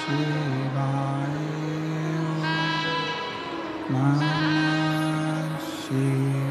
शिवाय नमः शिवाय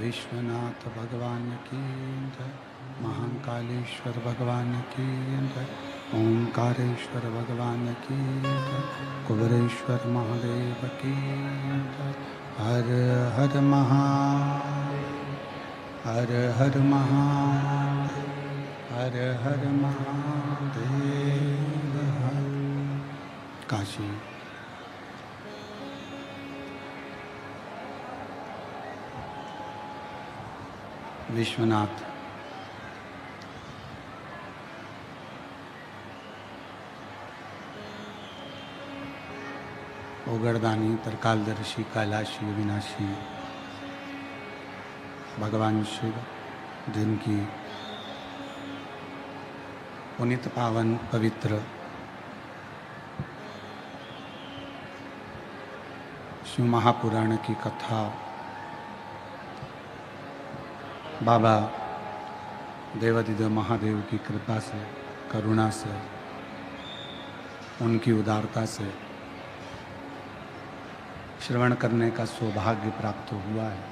विश्वनाथ भगवान की जय, महाकालेश्वर भगवान की जय, ओंकारेश्वर भगवान की जय, कुबेरेश्वर महादेव की जय। हर हर महादेव, हर हर महादेव, हर हर महादेव। काशी विश्वनाथ ओगरदानी तरकालदर्शी कैलाशी अविनाशी भगवान शिव, जिनकी पुनित पावन पवित्र शिव महापुराण की कथा बाबा देवादिदेव महादेव की कृपा से, करुणा से, उनकी उदारता से श्रवण करने का सौभाग्य प्राप्त हुआ है।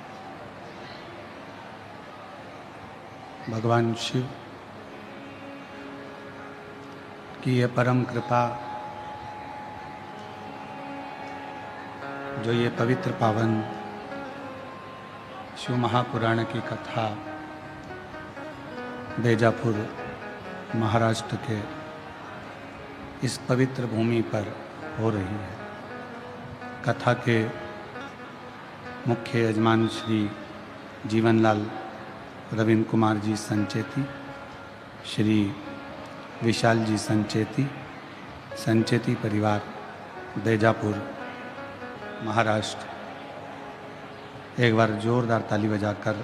भगवान शिव कि ये परम कृपा जो ये पवित्र पावन शिव महापुराण की कथा बेजापुर महाराष्ट्र के इस पवित्र भूमि पर हो रही है। कथा के मुख्य यजमान श्री जीवनलाल रविंद्र कुमार जी संचेती, श्री विशाल जी संचेती, संचेती परिवार बेजापुर महाराष्ट्र। एक बार जोरदार ताली बजाकर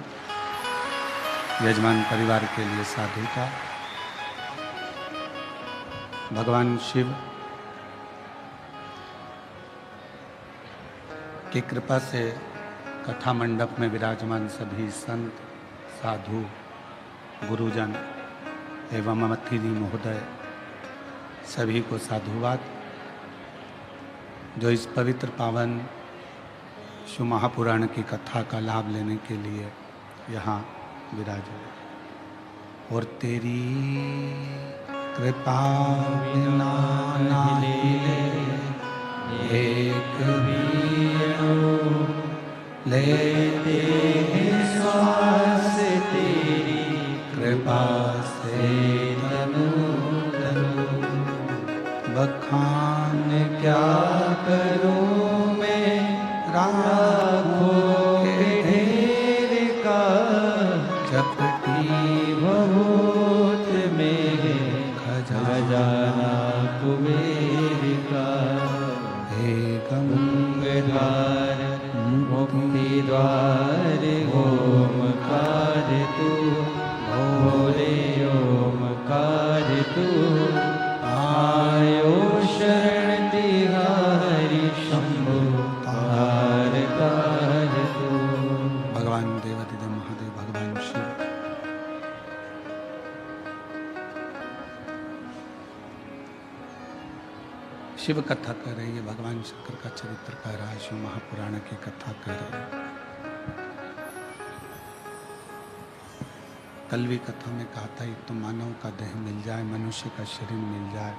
यजमान परिवार के लिए साधु का। भगवान शिव की कृपा से कथा मंडप में विराजमान सभी संत, साधु, गुरुजन एवं अतिथि महोदय सभी को साधुवाद। जो इस पवित्र पावन शिव महापुराण की कथा का लाभ लेने के लिए यहाँ विराजे। और तेरी कृपा बिना नाहिले एक भी लेते हैं श्वास, तेरी कृपा से तनु तनु बखान क्या करूं मैं राखों के ढेर का, चपटी बहुत में खजाना कुबेर का। हे गंगाधर मुक्ति द्वार ओमकार तू, भोले ओमकार तू, आयो शरण तिहारी शंभु तारकार तू। भगवान देवादिदेव महादेव भगवान शिव शिव कथा कर रही है। भगवान शंकर का चरित्र कह रहा है, शिव महापुराण की कथा कर रहे हैं। कल भी कथा में कहा था, एक तो मानव का देह मिल जाए, मनुष्य का शरीर मिल जाए,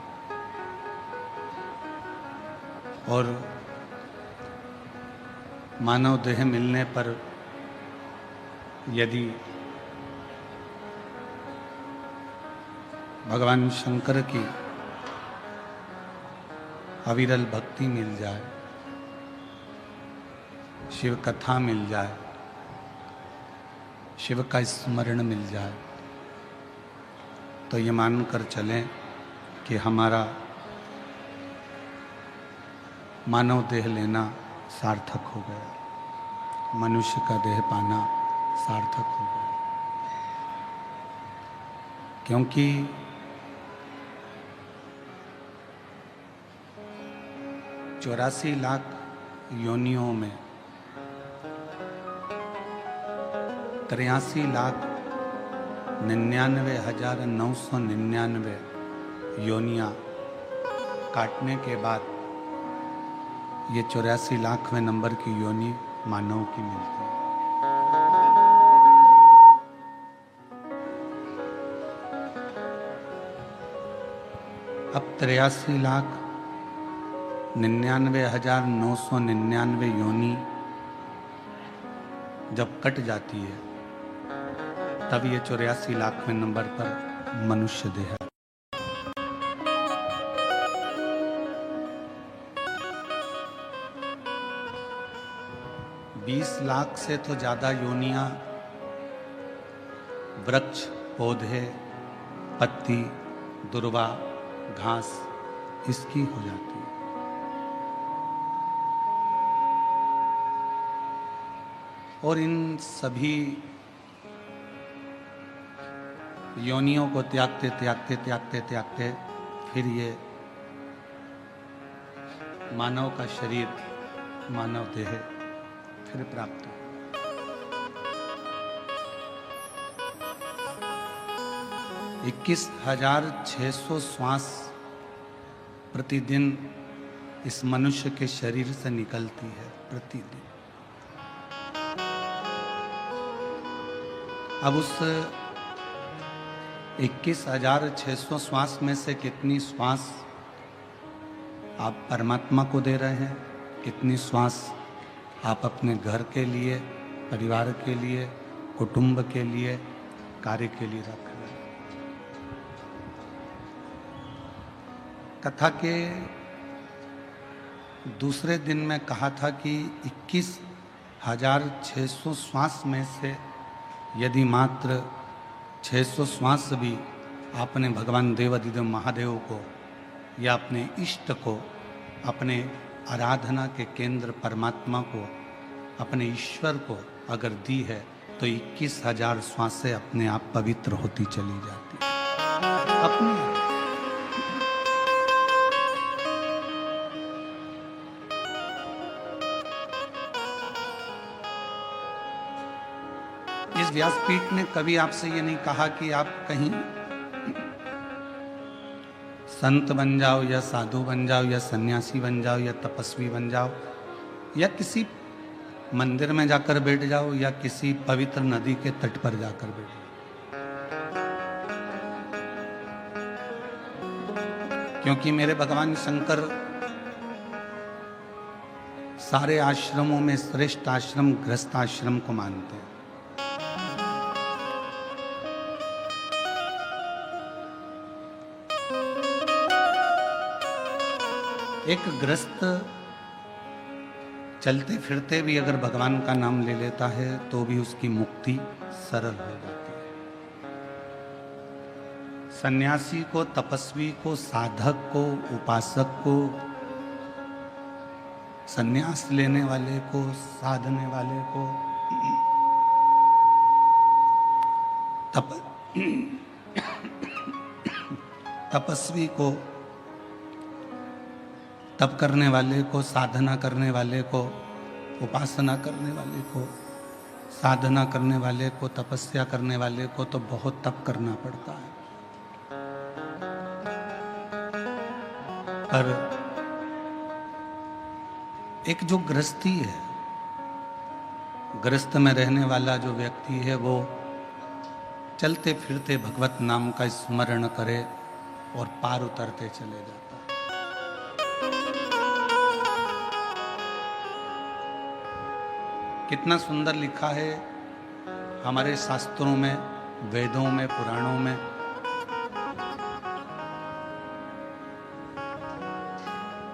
और मानव देह मिलने पर यदि भगवान शंकर की अविरल भक्ति मिल जाए, शिव कथा मिल जाए, शिव का स्मरण मिल जाए, तो ये मानकर चलें कि हमारा मानव देह लेना सार्थक हो गया, मनुष्य का देह पाना सार्थक हो गया। क्योंकि चौरासी लाख योनियों में 83,99,999 योनियां काटने के बाद ये 84 लाखवें नंबर की योनि मानव की मिलती है। अब 83,99,999 योनि जब कट जाती है, तब ये 84 लाखवें नंबर पर मनुष्य देह है। 20 लाख से तो ज्यादा योनियां वृक्ष, पौधे, पत्ती, दुर्वा, घास इसकी हो जाती है। और इन सभी योनियों को त्यागते त्यागते त्यागते त्यागते फिर ये मानव का शरीर, मानव देह फिर प्राप्त हो। 21,600 श्वास प्रतिदिन इस मनुष्य के शरीर से निकलती है प्रतिदिन। अब उस 21,600 श्वास में से कितनी श्वास आप परमात्मा को दे रहे हैं, कितनी श्वास आप अपने घर के लिए, परिवार के लिए, कुटुंब के लिए, कार्य के लिए रख रहे हैं। कथा के दूसरे दिन में कहा था कि 21,600 श्वास में से यदि मात्र 600 श्वास भी आपने भगवान देवाधिदेव महादेव को या अपने इष्ट को, अपने आराधना के केंद्र परमात्मा को, अपने ईश्वर को अगर दी है तो 21,000 श्वासें अपने आप पवित्र होती चली जाती अपने। इस व्यासपीठ ने कभी आपसे ये नहीं कहा कि आप कहीं संत बन जाओ या साधु बन जाओ या सन्यासी बन जाओ या तपस्वी बन जाओ या किसी मंदिर में जाकर बैठ जाओ या किसी पवित्र नदी के तट पर जाकर बैठ जाओ। क्योंकि मेरे भगवान शंकर सारे आश्रमों में श्रेष्ठ आश्रम गृहस्थ आश्रम को मानते हैं। एक गृहस्थ चलते फिरते भी अगर भगवान का नाम ले लेता है तो भी उसकी मुक्ति सरल हो जाती है। सन्यासी को, तपस्वी को, साधक को, उपासक को, सन्यास लेने वाले को, साधने वाले को, तपस्वी को, तप करने वाले को, साधना करने वाले को, उपासना करने वाले को, साधना करने वाले को, तपस्या करने वाले को तो बहुत तप करना पड़ता है। पर एक जो गृहस्थी है, गृहस्थ में रहने वाला जो व्यक्ति है, वो चलते फिरते भगवत नाम का स्मरण करे और पार उतरते चले जाता है। कितना सुंदर लिखा है हमारे शास्त्रों में, वेदों में, पुराणों में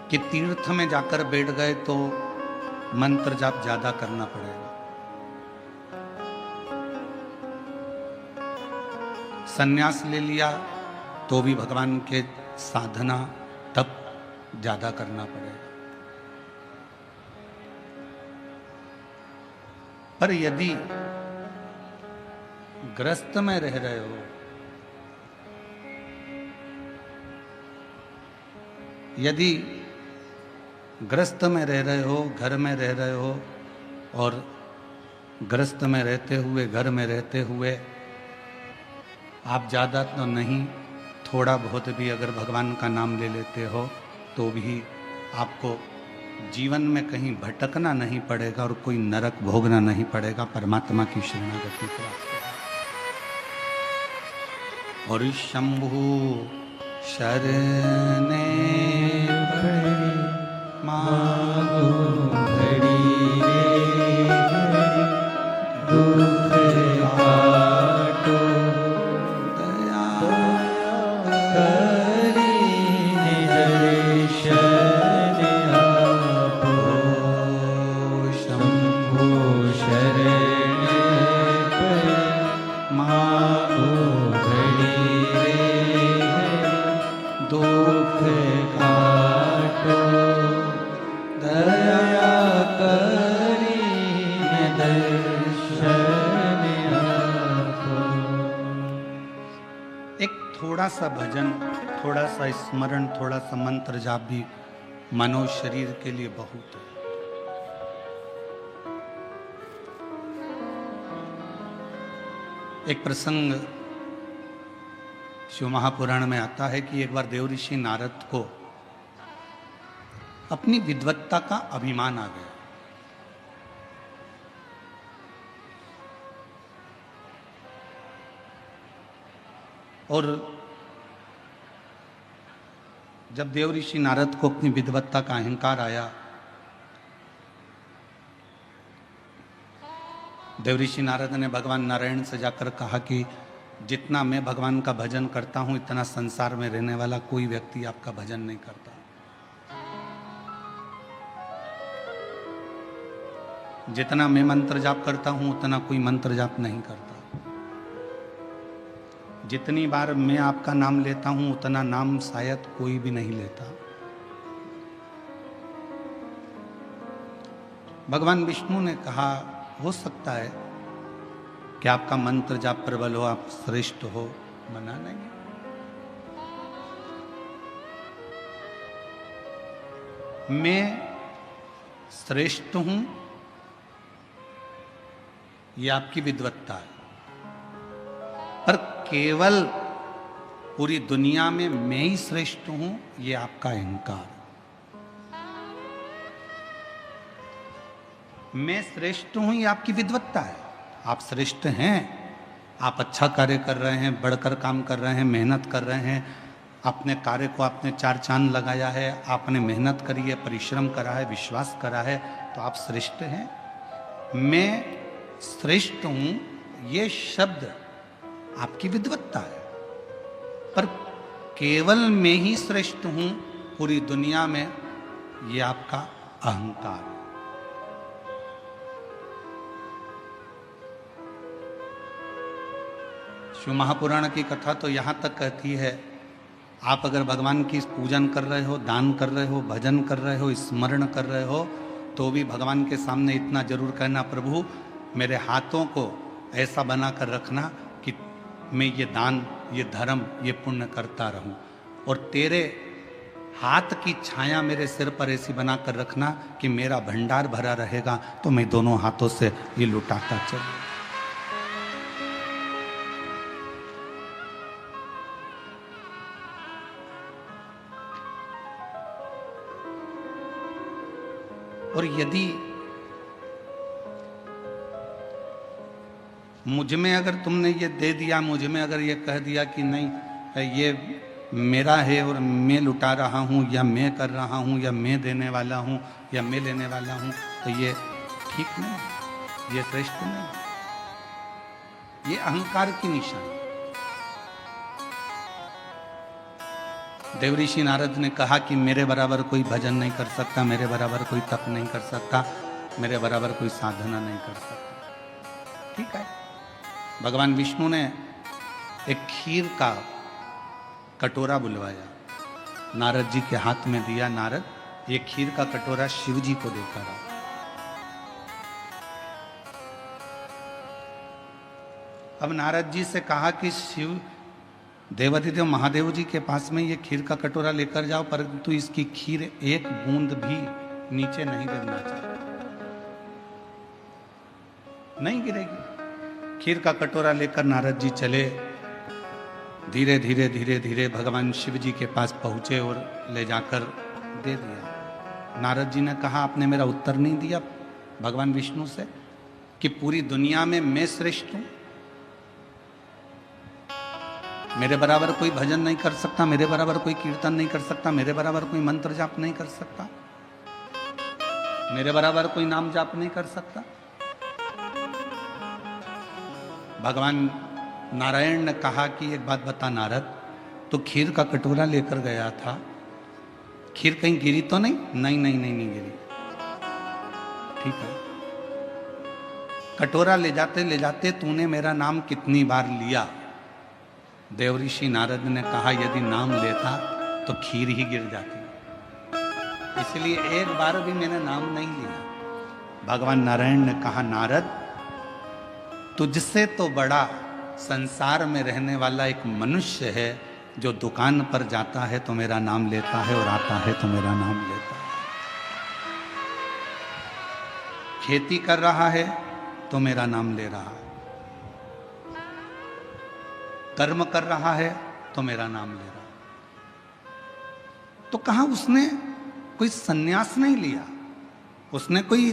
कि तीर्थ में जाकर बैठ गए तो मंत्र जाप ज्यादा करना पड़ेगा, सन्यास ले लिया तो भी भगवान के साधना तप ज्यादा करना पड़ेगा। पर यदि गृहस्थ में रह रहे हो, यदि गृहस्थ में रह रहे हो, घर में रह रहे हो और गृहस्थ में रहते हुए, घर में रहते हुए आप ज़्यादा तो नहीं, थोड़ा बहुत भी अगर भगवान का नाम ले लेते हो तो भी आपको जीवन में कहीं भटकना नहीं पड़ेगा और कोई नरक भोगना नहीं पड़ेगा, परमात्मा की शरणागति प्राप्त है। और शंभु शरणे मागो घड़ी रे दुख काटो दया करी दर्शन थोड़ा सा भजन, थोड़ा सा स्मरण, थोड़ा सा मंत्र जाप भी मनो शरीर के लिए बहुत है। एक प्रसंग शिव महापुराण में आता है कि एक बार देव ऋषि नारद को अपनी विद्वत्ता का अभिमान आ गया। और जब देव ऋषि नारद को अपनी विद्वत्ता का अहंकार आया, देव ऋषि नारद ने भगवान नारायण से जाकर कहा कि जितना मैं भगवान का भजन करता हूं इतना संसार में रहने वाला कोई व्यक्ति आपका भजन नहीं करता। जितना मैं मंत्र जाप करता हूं उतना कोई मंत्र जाप नहीं करता। जितनी बार मैं आपका नाम लेता हूं उतना नाम शायद कोई भी नहीं लेता। भगवान विष्णु ने कहा, हो सकता है कि आपका मंत्र जाप प्रबल हो, आप श्रेष्ठ हो, मना नहीं। मैं श्रेष्ठ हूं ये आपकी विद्वत्ता है, पर केवल पूरी दुनिया में मैं ही श्रेष्ठ हूं ये आपका अहंकार। मैं श्रेष्ठ हूं ये आपकी विद्वत्ता है। आप श्रेष्ठ हैं, आप अच्छा कार्य कर रहे हैं, बढ़कर काम कर रहे हैं, मेहनत कर रहे हैं, अपने कार्य को आपने चार चांद लगाया है, आपने मेहनत करी है, परिश्रम करा है, विश्वास करा है, तो आप श्रेष्ठ हैं। मैं श्रेष्ठ हूं ये शब्द आपकी विद्वत्ता है, पर केवल मैं ही श्रेष्ठ हूं पूरी दुनिया में ये आपका अहंकार है। शिव महापुराण की कथा तो यहां तक कहती है, आप अगर भगवान की पूजन कर रहे हो, दान कर रहे हो, भजन कर रहे हो, स्मरण कर रहे हो, तो भी भगवान के सामने इतना जरूर कहना, प्रभु मेरे हाथों को ऐसा बना कर रखना कि मैं ये दान, ये धर्म, ये पुण्य करता रहूं, और तेरे हाथ की छाया मेरे सिर पर ऐसी बना कर रखना कि मेरा भंडार भरा रहेगा, तो मैं दोनों हाथों से ये लुटाता चलूं। और यदि मुझ में अगर तुमने ये दे दिया, मुझ में अगर ये कह दिया कि नहीं ये मेरा है और मैं लुटा रहा हूँ, या मैं कर रहा हूँ, या मैं देने वाला हूँ, या मैं लेने वाला हूँ, तो ये ठीक नहीं, ये श्रेष्ठ नहीं, ये अहंकार की निशानी। देव ऋषि नारद ने कहा कि मेरे बराबर कोई भजन नहीं कर सकता, मेरे बराबर कोई तप नहीं कर सकता, मेरे बराबर कोई साधना नहीं कर सकता। ठीक है, भगवान विष्णु ने एक खीर का कटोरा बुलवाया, नारद जी के हाथ में दिया, नारद ये खीर का कटोरा शिव जी को देकर आओ। अब नारद जी से कहा कि शिव देवाधिदेव महादेव जी के पास में ये खीर का कटोरा लेकर जाओ, परंतु इसकी खीर एक बूंद भी नीचे नहीं गिरना चाहिए, नहीं गिरेगी। खीर का कटोरा लेकर नारद जी चले, धीरे धीरे धीरे धीरे भगवान शिव जी के पास पहुंचे और ले जाकर दे दिया। नारद जी ने कहा, आपने मेरा उत्तर नहीं दिया भगवान विष्णु से कि पूरी दुनिया में मैं श्रेष्ठ हूं, मेरे बराबर कोई भजन नहीं कर सकता, मेरे बराबर कोई कीर्तन नहीं कर सकता, मेरे बराबर कोई मंत्र जाप नहीं कर सकता, मेरे बराबर कोई नाम जाप नहीं कर सकता। भगवान नारायण ने कहा कि एक बात बता नारद, तो खीर का कटोरा लेकर गया था, खीर कहीं गिरी तो नहीं? नहीं नहीं नहीं, नहीं गिरी। ठीक है, कटोरा ले जाते तूने मेरा नाम कितनी बार लिया? देव ऋषि नारद ने कहा, यदि नाम लेता तो खीर ही गिर जाती, इसलिए एक बार भी मैंने नाम नहीं लिया। भगवान नारायण ने कहा, नारद तुझसे तो बड़ा संसार में रहने वाला एक मनुष्य है जो दुकान पर जाता है तो मेरा नाम लेता है और आता है तो मेरा नाम लेता है, खेती कर रहा है तो मेरा नाम ले रहा है, कर्म कर रहा है तो मेरा नाम ले रहा है। तो कहा उसने कोई सन्यास नहीं लिया, उसने कोई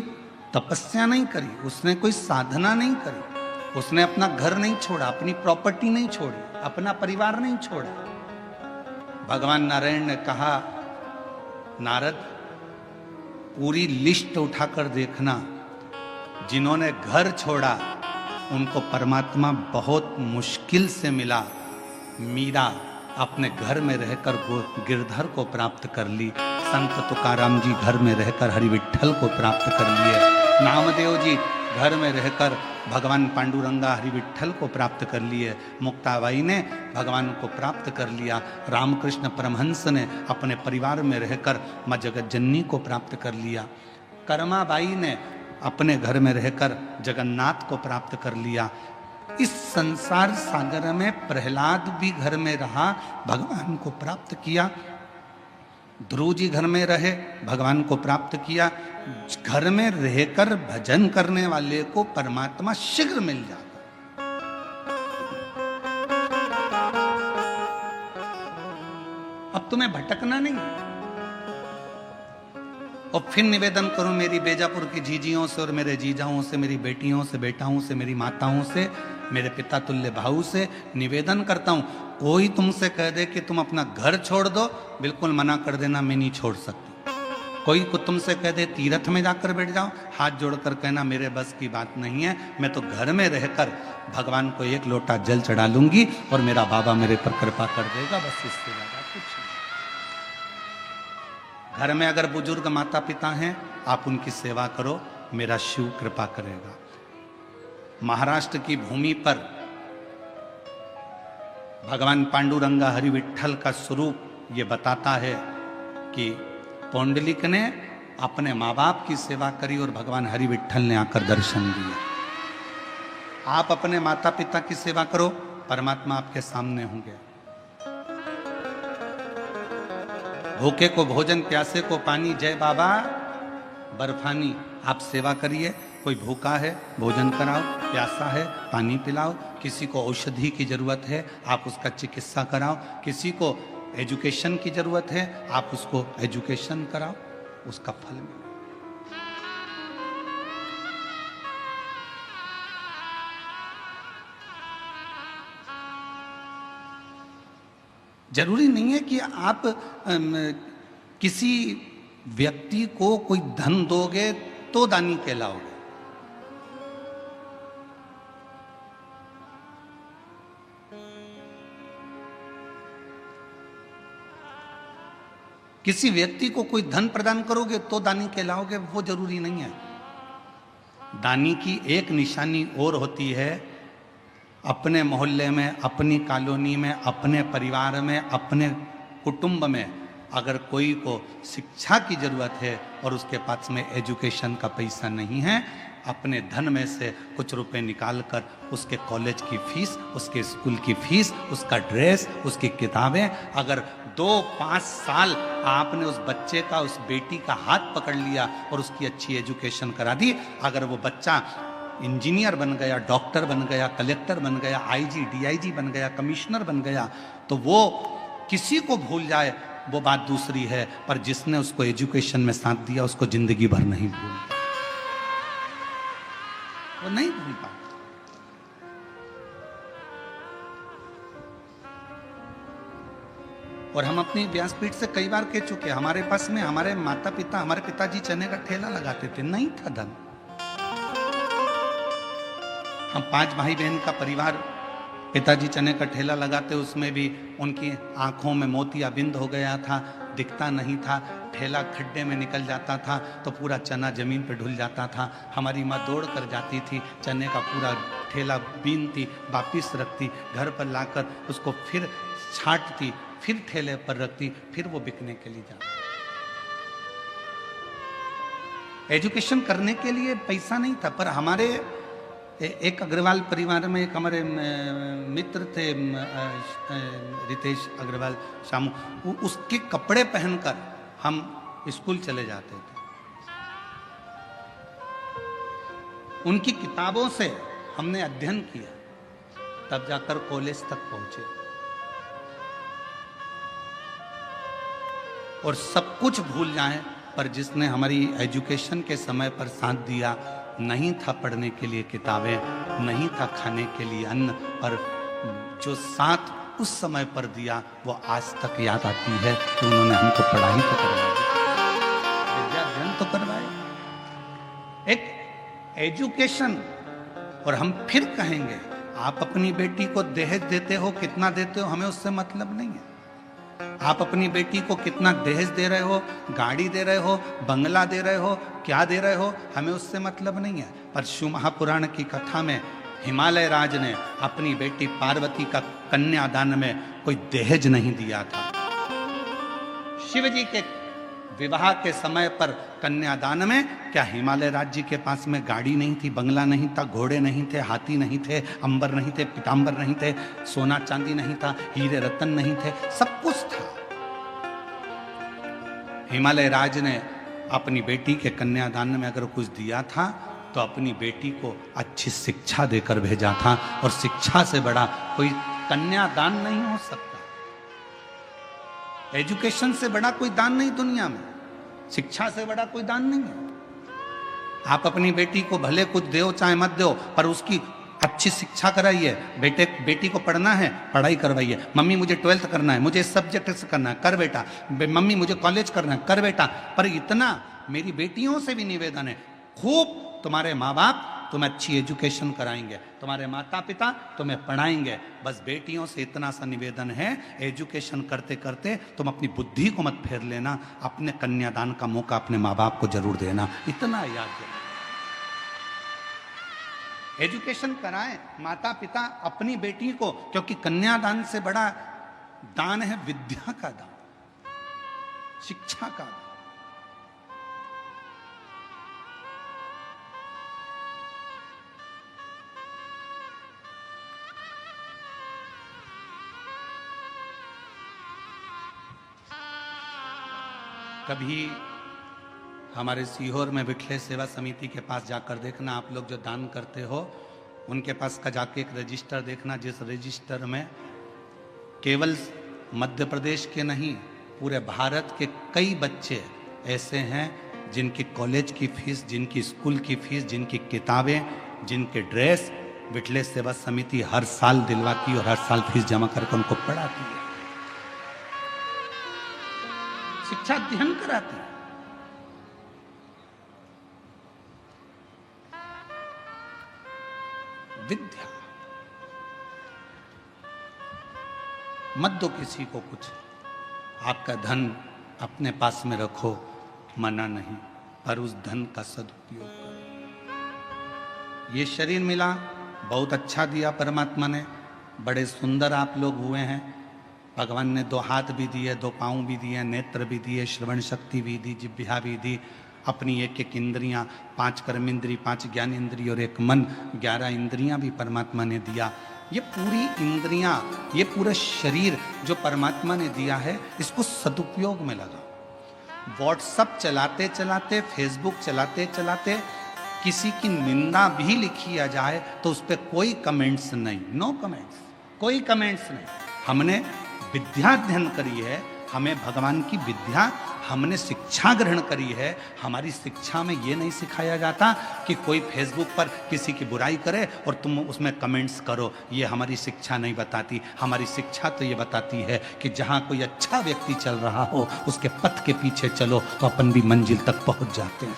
तपस्या नहीं करी, उसने कोई साधना नहीं करी, उसने अपना घर नहीं छोड़ा, अपनी प्रॉपर्टी नहीं छोड़ी, अपना परिवार नहीं छोड़ा। भगवान नारायण ने कहा, नारद पूरी लिस्ट उठाकर देखना, जिन्होंने घर छोड़ा उनको परमात्मा बहुत मुश्किल से मिला। मीरा अपने घर में रहकर गिरधर को प्राप्त कर ली, संत तुकाराम जी घर में रहकर हरि विठ्ठल को प्राप्त कर लिए, नामदेव जी घर में रहकर भगवान पांडुरंगा हरि विठ्ठल को प्राप्त कर लिए, मुक्ताबाई ने भगवान को प्राप्त कर लिया, रामकृष्ण परमहंस ने अपने परिवार में रहकर माँ जगत जननी को प्राप्त कर लिया, कर्माबाई ने अपने घर में रहकर जगन्नाथ को प्राप्त कर लिया। इस संसार सागर में प्रहलाद भी घर में रहा, भगवान को प्राप्त किया। ध्रुव जी घर में रहे, भगवान को प्राप्त किया। घर में रहकर भजन करने वाले को परमात्मा शीघ्र मिल जाता। अब तुम्हें भटकना नहीं। और फिर निवेदन करूं मेरी बेजापुर की जीजियों से और मेरे जीजाओं से, मेरी बेटियों से, बेटाओं से, मेरी माताओं से, मेरे पिता तुल्य भाऊ से निवेदन करता हूं, कोई तुमसे कह दे कि तुम अपना घर छोड़ दो, बिल्कुल मना कर देना, मैं नहीं छोड़ सकती। कोई को तुमसे कह दे तीर्थ में जाकर बैठ जाओ, हाथ जोड़कर कहना मेरे बस की बात नहीं है, मैं तो घर में रहकर भगवान को एक लोटा जल चढ़ा लूंगी और मेरा बाबा मेरे पर कृपा कर देगा, बस इससे ज्यादा कुछ नहीं। घर में अगर बुजुर्ग माता पिता हैं, आप उनकी सेवा करो, मेरा शिव कृपा करेगा। महाराष्ट्र की भूमि पर भगवान पांडुरंगा हरि विठ्ठल का स्वरूप ये बताता है कि पौंडलिक ने अपने माँ बाप की सेवा करी और भगवान हरि विठ्ठल ने आकर दर्शन दिए। आप अपने माता पिता की सेवा करो, परमात्मा आपके सामने होंगे। भूखे को भोजन, प्यासे को पानी, जय बाबा बर्फानी। आप सेवा करिए, कोई भूखा है भोजन कराओ, प्यासा है पानी पिलाओ, किसी को औषधि की जरूरत है आप उसका चिकित्सा कराओ, किसी को एजुकेशन की जरूरत है आप उसको एजुकेशन कराओ, उसका फल मिले। जरूरी नहीं है कि आप किसी व्यक्ति को कोई धन दोगे तो दानी कहलाओगे। किसी व्यक्ति को कोई धन प्रदान करोगे तो दानी कहलाओगे, वो जरूरी नहीं है। दानी की एक निशानी और होती है, अपने मोहल्ले में, अपनी कॉलोनी में, अपने परिवार में, अपने कुटुंब में अगर कोई को शिक्षा की जरूरत है और उसके पास में एजुकेशन का पैसा नहीं है, अपने धन में से कुछ रुपए निकालकर उसके कॉलेज की फीस, उसके स्कूल की फीस, उसका ड्रेस, उसकी किताबें, अगर 2-5 साल आपने उस बच्चे का, उस बेटी का हाथ पकड़ लिया और उसकी अच्छी एजुकेशन करा दी, अगर वो बच्चा इंजीनियर बन गया, डॉक्टर बन गया, कलेक्टर बन गया, आईजी, डीआईजी बन गया, कमिश्नर बन गया, तो वो किसी को भूल जाए वो बात दूसरी है, पर जिसने उसको एजुकेशन में साथ दिया उसको जिंदगी भर नहीं भूलता, वो नहीं भूल पाता। और हम अपनी व्यासपीठ से कई बार कह चुके, हमारे पास में हमारे माता पिता, हमारे पिताजी चने का ठेला लगाते थे, नहीं था धन। हम 5 भाई बहन का परिवार, पिताजी चने का ठेला लगाते, उसमें भी उनकी आंखों में मोतियाबिंद हो गया था, दिखता नहीं था, ठेला खड्डे में निकल जाता था तो पूरा चना जमीन पर ढुल जाता था। हमारी माँ दौड़ कर जाती थी, चने का पूरा ठेला बीनती, वापिस रखती, घर पर लाकर उसको फिर छांटती, फिर ठेले पर रखती, फिर वो बिकने के लिए जाती। एजुकेशन करने के लिए पैसा नहीं था, पर हमारे एक अग्रवाल परिवार में एक हमारे मित्र थे, रितेश अग्रवाल शामू, उसके कपड़े पहनकर हम स्कूल चले जाते थे। उनकी किताबों से हमने अध्ययन किया, तब जाकर कॉलेज तक पहुंचे। और सब कुछ भूल जाएं, पर जिसने हमारी एजुकेशन के समय पर साथ दिया नहीं था पढ़ने के लिए किताबें, नहीं था खाने के लिए अन्न, पर जो साथ उस समय पर दिया वो आज तक याद आती है कि उन्होंने हमको पढ़ाई तो करवाई, विद्या अध्ययन तो करवाए, एक एजुकेशन। और हम फिर कहेंगे आप अपनी बेटी को दहेज देते हो, कितना देते हो, हमें उससे मतलब नहीं है। आप अपनी बेटी को कितना दहेज दे रहे हो, गाड़ी दे रहे हो, बंगला दे रहे हो, क्या दे रहे हो, हमें उससे मतलब नहीं है। पर शिव महापुराण की कथा में हिमालय राज ने अपनी बेटी पार्वती का कन्यादान में कोई दहेज नहीं दिया था। शिव जी के विवाह के समय पर कन्यादान में क्या हिमालय राज्य के पास में गाड़ी नहीं थी, बंगला नहीं था, घोड़े नहीं थे, हाथी नहीं थे, अंबर नहीं थे, पीतांबर नहीं थे, सोना चांदी नहीं था, हीरे रतन नहीं थे, सब कुछ था। हिमालय राज ने अपनी बेटी के कन्यादान में अगर कुछ दिया था तो अपनी बेटी को अच्छी शिक्षा देकर भेजा था, और शिक्षा से बड़ा कोई कन्यादान नहीं हो सकता। एजुकेशन से बड़ा कोई दान नहीं दुनिया में, शिक्षा से बड़ा कोई दान नहीं है। आप अपनी बेटी को भले कुछ दो चाहे मत दो, पर उसकी अच्छी शिक्षा कराइए। बेटी को पढ़ना है, पढ़ाई करवाइए। मम्मी मुझे 12th करना है, मुझे इस सब्जेक्ट से करना है, कर बेटा। मम्मी मुझे कॉलेज करना है, कर बेटा। पर इतना मेरी बेटियों से भी निवेदन है, खूब तुम्हारे माँ बाप तुम्हें अच्छी एजुकेशन कराएंगे, तुम्हारे माता पिता तुम्हें पढ़ाएंगे, बस बेटियों से इतना सा निवेदन है, एजुकेशन करते करते तुम अपनी बुद्धि को मत फेर लेना, अपने कन्यादान का मौका अपने माँ बाप को जरूर देना, इतना याद रखना। एजुकेशन कराएं माता पिता अपनी बेटी को, क्योंकि कन्यादान से बड़ा दान है विद्या का दान, शिक्षा का दान। कभी हमारे सीहोर में विठले सेवा समिति के पास जाकर देखना, आप लोग जो दान करते हो उनके पास का जाके एक रजिस्टर देखना, जिस रजिस्टर में केवल मध्य प्रदेश के नहीं पूरे भारत के कई बच्चे ऐसे हैं जिनकी कॉलेज की फीस, जिनकी स्कूल की फीस, जिनकी किताबें, जिनके ड्रेस विठले सेवा समिति हर साल दिलवाती और हर साल फीस जमा करके उनको पढ़ाती है, शिक्षा अध्ययन कराती है। विद्या मत दो किसी को कुछ, आपका धन अपने पास में रखो, मना नहीं, पर उस धन का सदुपयोग करो। ये शरीर मिला, बहुत अच्छा दिया परमात्मा ने, बड़े सुंदर आप लोग हुए हैं। भगवान ने 2 हाथ भी दिए, 2 पाँव भी दिए, नेत्र भी दिए, श्रवण शक्ति भी दी, जिह्वा भी दी, अपनी एक इंद्रियां, 5 कर्मेंद्री, 5 ज्ञान इंद्रिय और 1 मन, 11 इंद्रियां भी परमात्मा ने दिया। ये पूरी इंद्रियां, ये पूरा शरीर जो परमात्मा ने दिया है, इसको सदुपयोग में लगाओ। व्हाट्सएप चलाते चलाते, फेसबुक चलाते चलाते किसी की निंदा भी लिखी आ जाए तो उस पर कोई कमेंट्स नहीं, नो कमेंट्स, कोई कमेंट्स नहीं। हमने विद्या अध्ययन करी है, हमें भगवान की विद्या, हमने शिक्षा ग्रहण करी है। हमारी शिक्षा में ये नहीं सिखाया जाता कि कोई फेसबुक पर किसी की बुराई करे और तुम उसमें कमेंट्स करो, ये हमारी शिक्षा नहीं बताती। हमारी शिक्षा तो ये बताती है कि जहाँ कोई अच्छा व्यक्ति चल रहा हो उसके पथ के पीछे चलो तो अपन भी मंजिल तक पहुंच जाते हैं।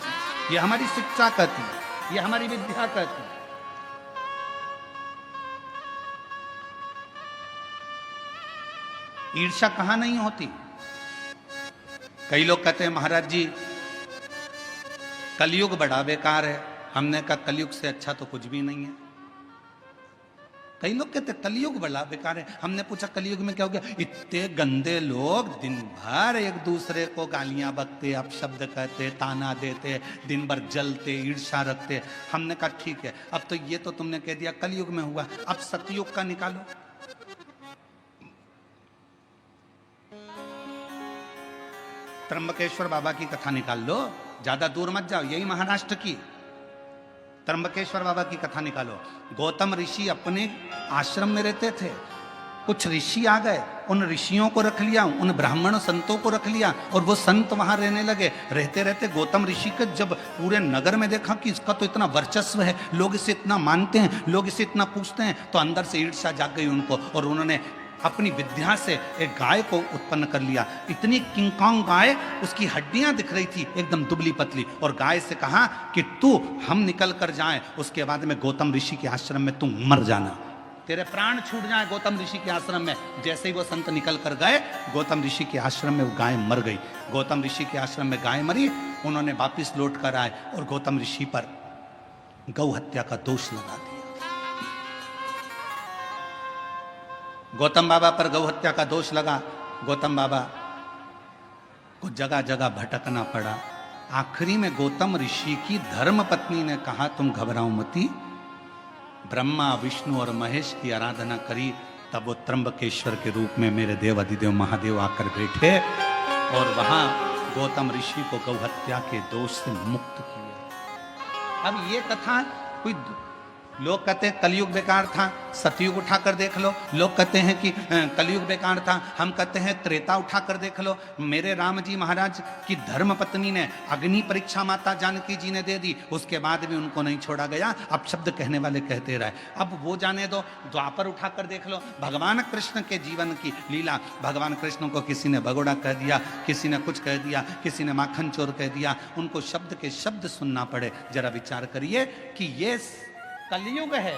ये हमारी शिक्षा कहती है, ये हमारी विद्या कहती है। ईर्ष्या कहां नहीं होती। कई लोग कहते हैं महाराज जी कलयुग बड़ा बेकार है। हमने कहा कलयुग से अच्छा तो कुछ भी नहीं है। कई लोग कहते हैं कलयुग बड़ा बेकार है। हमने पूछा कलयुग में क्या हो गया? इतने गंदे लोग दिन भर एक दूसरे को गालियां बकते, अपशब्द कहते, ताना देते, दिन भर जलते, ईर्ष्या रखते। हमने कहा ठीक है, अब तो ये तो तुमने कह दिया कलयुग में हुआ, अब सतयुग का निकालो। त्र्यंबकेश्वर बाबा की कथा निकाल लो, ज्यादा दूर मत जाओ, यही महाराष्ट्र की त्र्यंबकेश्वर बाबा की कथा निकालो। गौतम ऋषि अपने आश्रम में रहते थे, कुछ ऋषि आ गए, उन ऋषियों को रख लिया, उन ब्राह्मण संतों को रख लिया और वो संत वहां रहने लगे। रहते रहते गौतम ऋषि के जब पूरे नगर में देखा कि इसका तो इतना वर्चस्व है, लोग इसे इतना मानते हैं, लोग इसे इतना पूछते हैं, तो अंदर से ईर्ष्या जाग गई उनको और उन्होंने अपनी विद्या से एक गाय को उत्पन्न कर लिया। इतनी किंकांग गाय, उसकी हड्डियां दिख रही थी एकदम दुबली पतली, और गाय से कहा कि तू हम निकल कर जाएं, उसके बाद में गौतम ऋषि के आश्रम में तू मर जाना, तेरे प्राण छूट जाए गौतम ऋषि के आश्रम में। जैसे ही वो संत निकल कर गए, गौतम ऋषि के आश्रम में वो गाय मर गई। गौतम ऋषि के आश्रम में गाय मरी, उन्होंने वापिस लौट कर आए और गौतम ऋषि पर गौ हत्या का दोष लगा दिया। गौतम बाबा पर गौ हत्या का दोष लगा, गौतम बाबा को जगह जगह भटकना पड़ा। आखिरी में गौतम ऋषि की धर्म पत्नी ने कहा, तुम घबराओ मती, ब्रह्मा विष्णु और महेश की आराधना करी, तब वो त्र्यंबकेश्वर के रूप में मेरे देव अधिदेव महादेव आकर बैठे और वहां गौतम ऋषि को गौ हत्या के दोष से मुक्त किया। अब ये कथा कोई, लोग कहते हैं कलयुग बेकार था, सतयुग उठाकर देख लो। लोग कहते हैं कि कलयुग बेकार था, हम कहते हैं त्रेता उठाकर देख लो। मेरे राम जी महाराज की धर्म पत्नी ने अग्नि परीक्षा माता जानकी जी ने दे दी, उसके बाद भी उनको नहीं छोड़ा गया। अब शब्द कहने वाले कहते रहे, अब वो जाने दो। द्वापर उठाकर देख लो, भगवान कृष्ण के जीवन की लीला। भगवान कृष्ण को किसी ने भगोड़ा कह दिया, किसी ने कुछ कह दिया, किसी ने माखन चोर कह दिया, उनको शब्द के शब्द सुनना पड़े। जरा विचार करिए कि ये कलयुग है,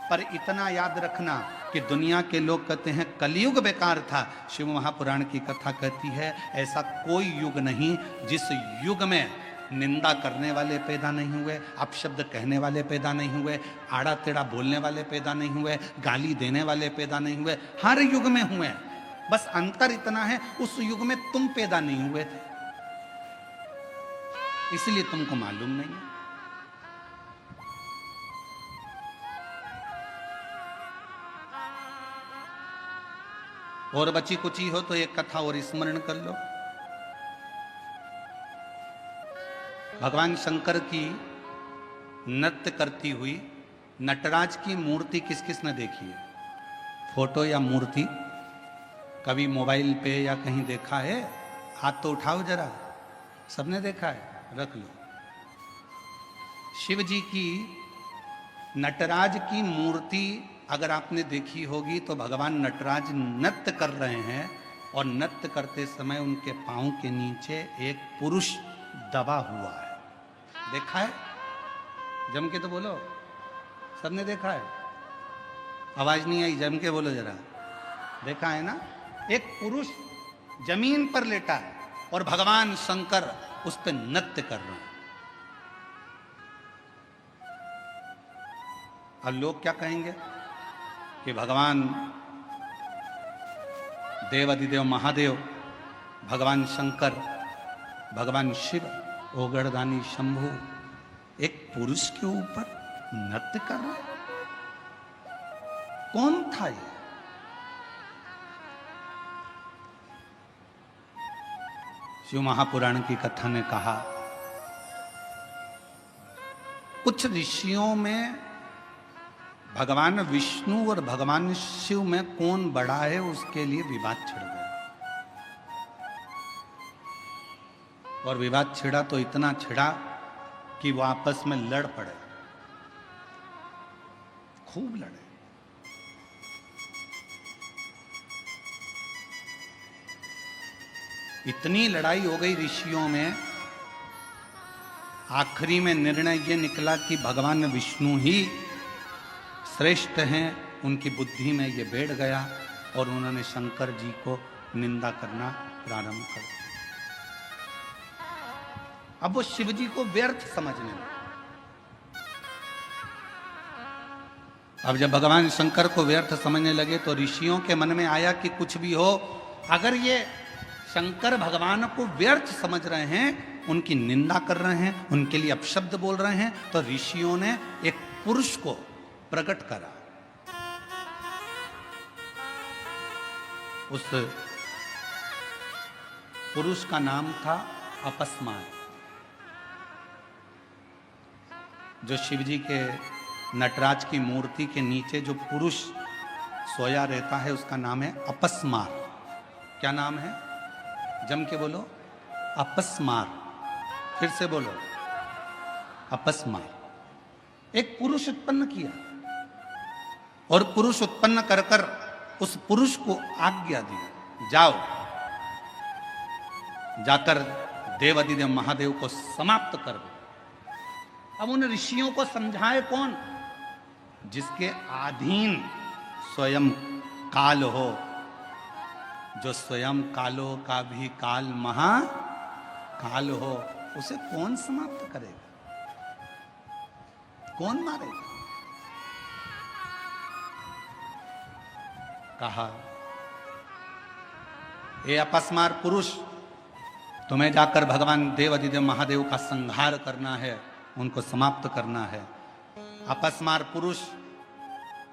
पर इतना याद रखना कि दुनिया के लोग कहते हैं कलयुग बेकार था। शिव महापुराण की कथा कहती है ऐसा कोई युग नहीं जिस युग में निंदा करने वाले पैदा नहीं हुए, अपशब्द कहने वाले पैदा नहीं हुए, आड़ा टेढ़ा बोलने वाले पैदा नहीं हुए, गाली देने वाले पैदा नहीं हुए। हर युग में हुए, बस अंतर इतना है उस युग में तुम पैदा नहीं हुए थे, इसलिए तुमको मालूम नहीं है। और बची कुची हो तो एक कथा और स्मरण कर लो। भगवान शंकर की नृत्य करती हुई नटराज की मूर्ति किस किस ने देखी है? फोटो या मूर्ति कभी मोबाइल पे या कहीं देखा है? हाथ तो उठाओ जरा, सबने देखा है, रख लो। शिव जी की नटराज की मूर्ति अगर आपने देखी होगी तो भगवान नटराज नृत्य कर रहे हैं और नृत्य करते समय उनके पांव के नीचे एक पुरुष दबा हुआ है। देखा है? जम के तो बोलो, सबने देखा है? आवाज नहीं आई, जम के बोलो जरा। देखा है ना? एक पुरुष जमीन पर लेटा है और भगवान शंकर उस पर नृत्य कर रहे हैं। अब लोग क्या कहेंगे कि भगवान देवाधिदेव महादेव, भगवान शंकर, भगवान शिव, ओगड़दानी शंभु एक पुरुष के ऊपर नृत्य कर रहा है। कौन था ये? शिव महापुराण की कथा ने कहा, कुछ ऋषियों में भगवान विष्णु और भगवान शिव में कौन बड़ा है उसके लिए विवाद छिड़ गया। और विवाद छिड़ा तो इतना छिड़ा कि वो आपस में लड़ पड़े, खूब लड़े। इतनी लड़ाई हो गई ऋषियों में, आखिरी में निर्णय ये निकला कि भगवान विष्णु ही श्रेष्ठ हैं। उनकी बुद्धि में ये बैठ गया और उन्होंने शंकर जी को निंदा करना प्रारंभ कर दिया। अब वो शिव जी को व्यर्थ समझने लगे। अब जब भगवान शंकर को व्यर्थ समझने लगे तो ऋषियों के मन में आया कि कुछ भी हो, अगर ये शंकर भगवान को व्यर्थ समझ रहे हैं, उनकी निंदा कर रहे हैं, उनके लिए अपशब्द बोल रहे हैं, तो ऋषियों ने एक पुरुष को प्रकट करा। उस पुरुष का नाम था अपस्मार। जो शिवजी के नटराज की मूर्ति के नीचे जो पुरुष सोया रहता है, उसका नाम है अपस्मार। क्या नाम है? जम के बोलो, अपस्मार। फिर से बोलो, अपस्मार। एक पुरुष उत्पन्न किया और पुरुष उत्पन्न कर कर उस पुरुष को आज्ञा दी, जाओ जाकर देवादिदेव महादेव को समाप्त कर दो। अब उन ऋषियों को समझाए कौन? जिसके अधीन स्वयं काल हो, जो स्वयं कालो का भी काल महाकाल हो, उसे कौन समाप्त करेगा? कौन मारेगा? कहा, ये अपस्मार पुरुष, तुम्हें जाकर भगवान देवादिदेव महादेव का संहार करना है, उनको समाप्त करना है। अपस्मार पुरुष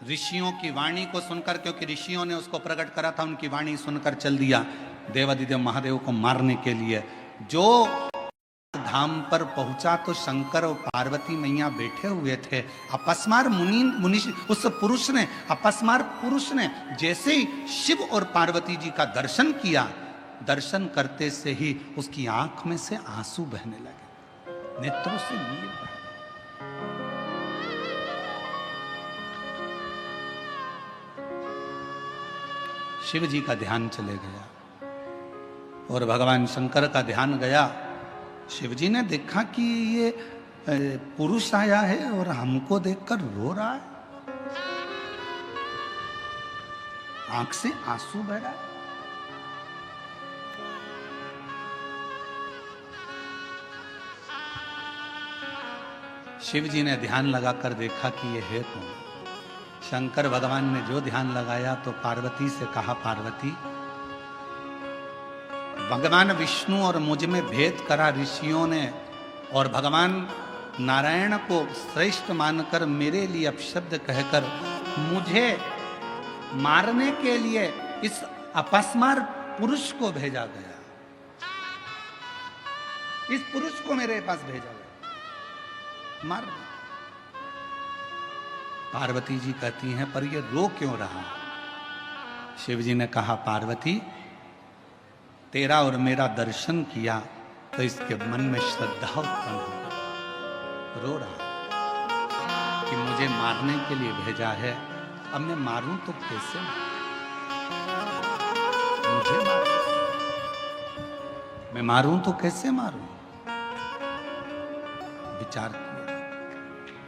ऋषियों की वाणी को सुनकर, क्योंकि ऋषियों ने उसको प्रकट करा था, उनकी वाणी सुनकर चल दिया देवादिदेव महादेव को मारने के लिए। जो धाम पर पहुंचा तो शंकर और पार्वती मैया बैठे हुए थे। अपस्मार मुनि उस पुरुष ने, अपस्मार पुरुष ने जैसे ही शिव और पार्वती जी का दर्शन किया, दर्शन करते से ही उसकी आंख में से आंसू बहने लगे, नेत्रों से नीर बहे। शिव जी का ध्यान चले गया और भगवान शंकर का ध्यान गया। शिव जी ने देखा कि ये पुरुष आया है और हमको देखकर रो रहा है, आंख से आंसू बह रहा है। शिव जी ने ध्यान लगाकर देखा कि ये है कौन। शंकर भगवान ने जो ध्यान लगाया तो पार्वती से कहा, पार्वती, भगवान विष्णु और मुझ में भेद करा ऋषियों ने, और भगवान नारायण को श्रेष्ठ मानकर मेरे लिए अपशब्द कहकर मुझे मारने के लिए इस अपस्मार पुरुष को भेजा गया। इस पुरुष को मेरे पास भेजा गया, मार। पार्वती जी कहती हैं, पर ये रो क्यों रहा? शिव जी ने कहा, पार्वती, तेरा और मेरा दर्शन किया तो इसके मन में श्रद्धा उत्पन्न हो, रो रहा कि मुझे मारने के लिए भेजा है। अब मैं मारूं तो कैसे? मुझे मैं मारूं तो कैसे मारूं? विचार किया।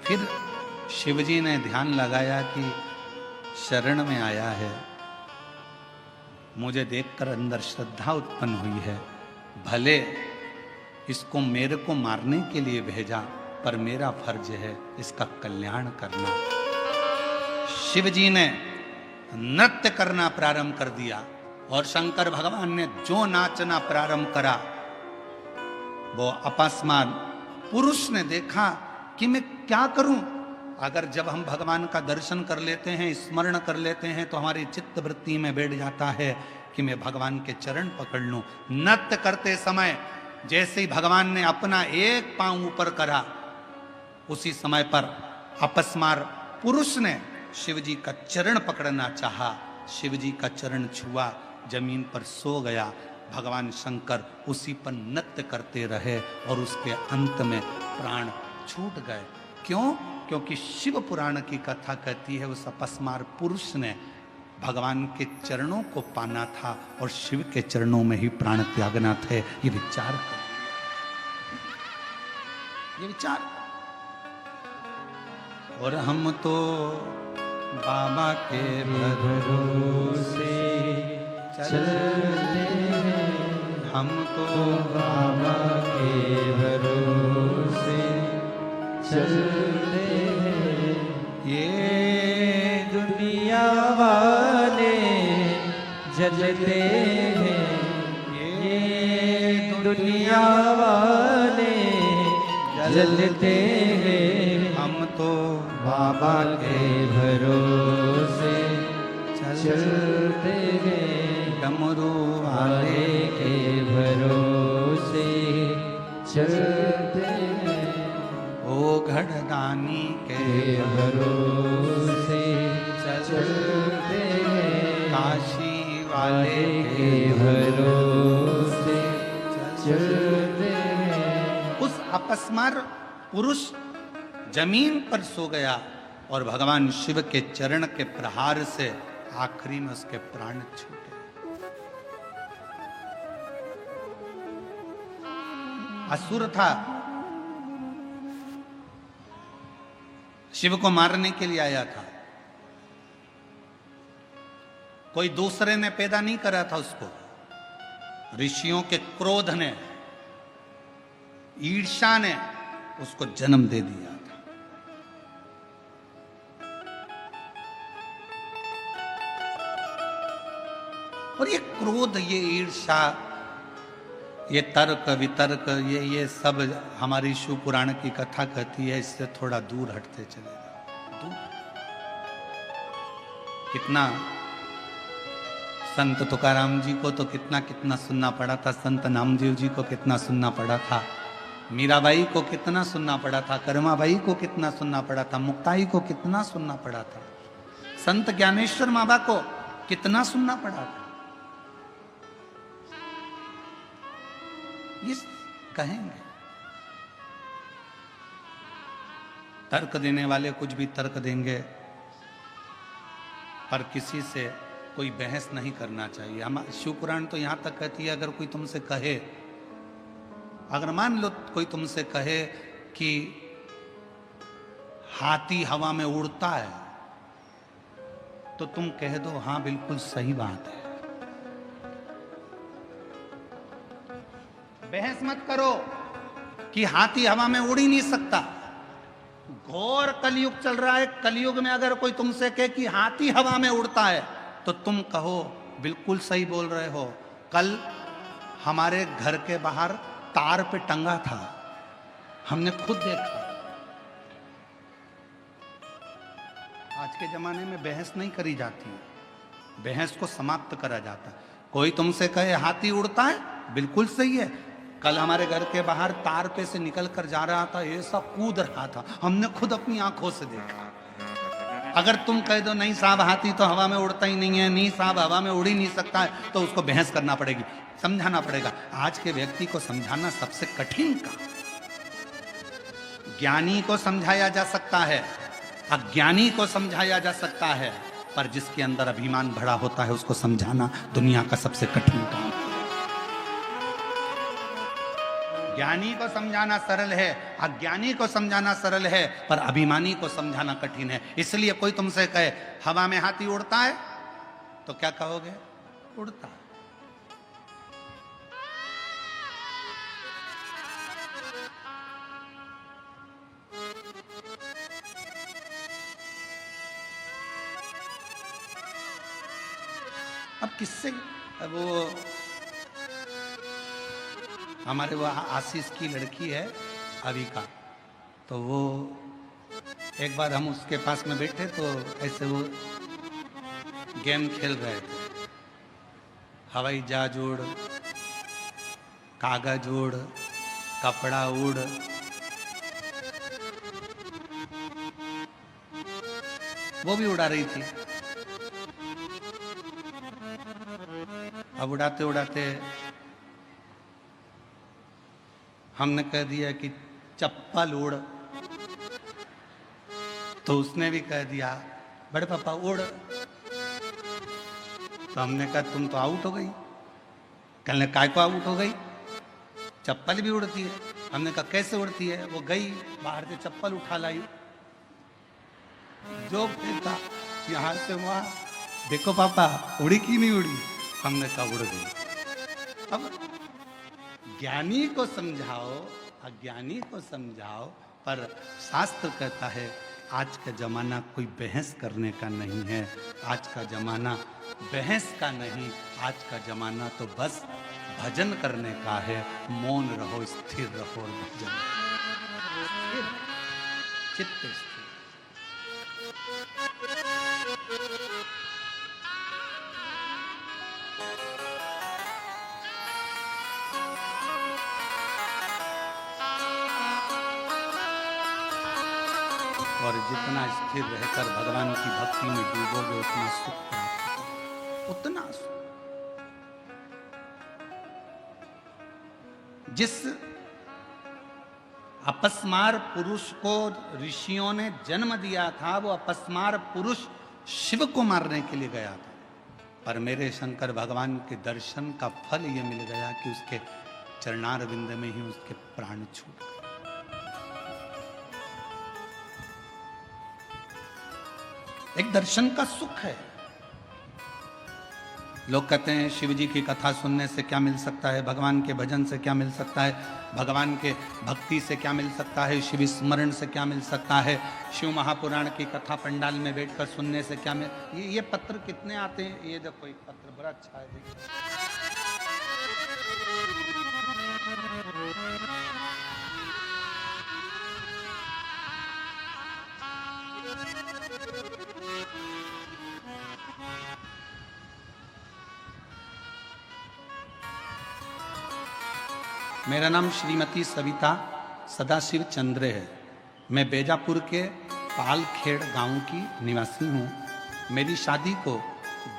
फिर शिवजी ने ध्यान लगाया कि शरण में आया है, मुझे देखकर अंदर श्रद्धा उत्पन्न हुई है, भले इसको मेरे को मारने के लिए भेजा, पर मेरा फर्ज है इसका कल्याण करना। शिवजी ने नृत्य करना प्रारंभ कर दिया और शंकर भगवान ने जो नाचना प्रारंभ करा, वो अपस्मार पुरुष ने देखा कि मैं क्या करूं। अगर जब हम भगवान का दर्शन कर लेते हैं, स्मरण कर लेते हैं, तो हमारी चित्त वृत्ति में बैठ जाता है कि मैं भगवान के चरण पकड़ लूं। नृत्य करते समय जैसे ही भगवान ने अपना एक पांव ऊपर करा, उसी समय पर अपस्मार पुरुष ने शिवजी का चरण पकड़ना चाहा। शिवजी का चरण छुआ, जमीन पर सो गया। भगवान शंकर उसी पर नृत्य करते रहे और उसके अंत में प्राण छूट गए। क्यों? क्योंकि शिव पुराण की कथा कहती है उस अपस्मार पुरुष ने भगवान के चरणों को पाना था और शिव के चरणों में ही प्राण त्यागना थे। ये विचार, ये विचार। और हम तो बाबा के भरोसे चलते हैं, हम तो बाबा के भरोसे चलते हैं। ये दुनिया वाले जलते हैं, ये दुनिया वाले जलते हैं। हम तो बाबा के भरोसे चलते हैं, डमरू वाले के भरोसे चलते हैं। ओ घड़दानी के भरोसे चलते के भरोसे चलते हैं। उस अपस्मार पुरुष जमीन पर सो गया और भगवान शिव के चरण के प्रहार से आखिरी में उसके प्राण छूटे। असुर था, शिव को मारने के लिए आया था। कोई दूसरे ने पैदा नहीं करा था उसको, ऋषियों के क्रोध ने, ईर्ष्या ने उसको जन्म दे दिया था। और ये क्रोध, ये ईर्ष्या, ये तर्क वितर्क, ये सब हमारी शिव पुराण की कथा कहती है, इससे थोड़ा दूर हटते चले जाओ। दूर। कितना संत तुकाराम जी को तो कितना सुनना पड़ा था, संत नामदेव जी को कितना सुनना पड़ा था, मीराबाई को कितना सुनना पड़ा था, कर्माबाई को कितना सुनना पड़ा था, मुक्ताई को कितना सुनना पड़ा था, संत ज्ञानेश्वर माबा को कितना सुनना पड़ा था। ये कहेंगे, तर्क देने वाले कुछ भी तर्क देंगे, पर किसी से कोई बहस नहीं करना चाहिए। हम शिव पुराण तो यहां तक कहती है, अगर कोई तुमसे कहे, अगर मान लो कोई तुमसे कहे कि हाथी हवा में उड़ता है, तो तुम कह दो हां बिल्कुल सही बात है। बहस मत करो कि हाथी हवा में उड़ ही नहीं सकता। घोर कलयुग चल रहा है, कलयुग में अगर कोई तुमसे कहे कि हाथी हवा में उड़ता है, तो तुम कहो बिल्कुल सही बोल रहे हो। कल हमारे घर के बाहर तार पे टंगा था, हमने खुद देखा। आज के जमाने में बहस नहीं करी जाती, बहस को समाप्त करा जाता। कोई तुमसे कहे हाथी उड़ता है, बिल्कुल सही है। कल हमारे घर के बाहर तार पे से निकल कर जा रहा था, ऐसा कूद रहा था, हमने खुद अपनी आंखों से देखा। अगर तुम कह दो नहीं साहब हाथी तो हवा में उड़ता ही नहीं है, नहीं साहब हवा में उड़ ही नहीं सकता है, तो उसको बहस करना पड़ेगी, समझाना पड़ेगा। आज के व्यक्ति को समझाना सबसे कठिन काम। ज्ञानी को समझाया जा सकता है, अज्ञानी को समझाया जा सकता है, पर जिसके अंदर अभिमान भरा होता है उसको समझाना दुनिया का सबसे कठिन काम। ज्ञानी को समझाना सरल है, अज्ञानी को समझाना सरल है, पर अभिमानी को समझाना कठिन है। इसलिए कोई तुमसे कहे हवा में हाथी उड़ता है, तो क्या कहोगे? उड़ता है। अब किससे वो हमारे वो आशीष की लड़की है अविका, तो वो एक बार हम उसके पास में बैठे तो ऐसे वो गेम खेल रहे थे, हवाई जहाज उड़, कागज उड़, कपड़ा उड़, वो भी उड़ा रही थी। अब उड़ाते उड़ाते हमने कह दिया कि चप्पल उड़, तो उसने भी कह दिया बड़े पापा उड़। तो हमने कहा तुम तो आउट हो गई। कहने काय को आउट हो गई? चप्पल भी उड़ती है। हमने कहा कैसे उड़ती है? वो गई बाहर से चप्पल उठा लाई, जो फेंका यहाँ से वहां, देखो पापा उड़ी की नहीं उड़ी? हमने कहा उड़ गई। अब ज्ञानी को समझाओ, अज्ञानी को समझाओ, पर शास्त्र कहता है आज का जमाना कोई बहस करने का नहीं है, आज का जमाना बहस का नहीं, आज का जमाना तो बस भजन करने का है। मौन रहो, स्थिर रहो और भजन, चित्त स्थिर। और जितना स्थिर रहकर भगवान की भक्ति में डूबोगे उतना सुख प्राप्त होगा, उतना सुख। जिस अपस्मार पुरुष को ऋषियों ने जन्म दिया था, वो अपस्मार पुरुष शिव को मारने के लिए गया था, पर मेरे शंकर भगवान के दर्शन का फल ये मिल गया कि उसके चरणार विंद में ही उसके प्राण छूट गए। एक दर्शन का सुख है। लोग कहते हैं शिव जी की कथा सुनने से क्या मिल सकता है, भगवान के भजन से क्या मिल सकता है, भगवान के भक्ति से क्या मिल सकता है, शिव स्मरण से क्या मिल सकता है, शिव महापुराण की कथा पंडाल में बैठकर सुनने से क्या मिल। ये पत्र कितने आते हैं, ये देखो एक पत्र बड़ा अच्छा है, देखिए। मेरा नाम श्रीमती सविता सदाशिव चंद्र है। मैं बेजापुर के पालखेड़ गांव की निवासी हूँ। मेरी शादी को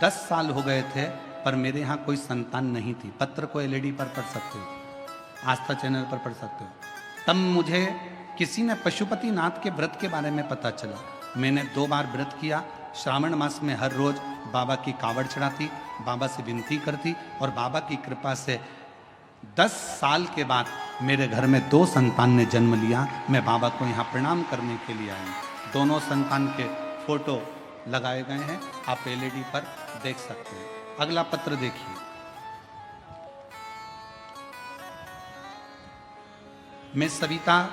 10 साल हो गए थे, पर मेरे यहाँ कोई संतान नहीं थी। पत्र को एलईडी पर पढ़ सकते हो, आस्था चैनल पर पढ़ सकते हो। तब मुझे किसी ने पशुपति नाथ के व्रत के बारे में पता चला। मैंने 2 बार व्रत किया। श्रावण मास में हर रोज बाबा की कावड़ चढ़ाती, बाबा से विनती करती, और बाबा की कृपा से 10 साल के बाद मेरे घर में 2 संतान ने जन्म लिया। मैं बाबा को यहाँ प्रणाम करने के लिए आई। दोनों संतान के फोटो लगाए गए हैं, आप एलईडी पर देख सकते हैं। अगला पत्र देखिए। मैं सविता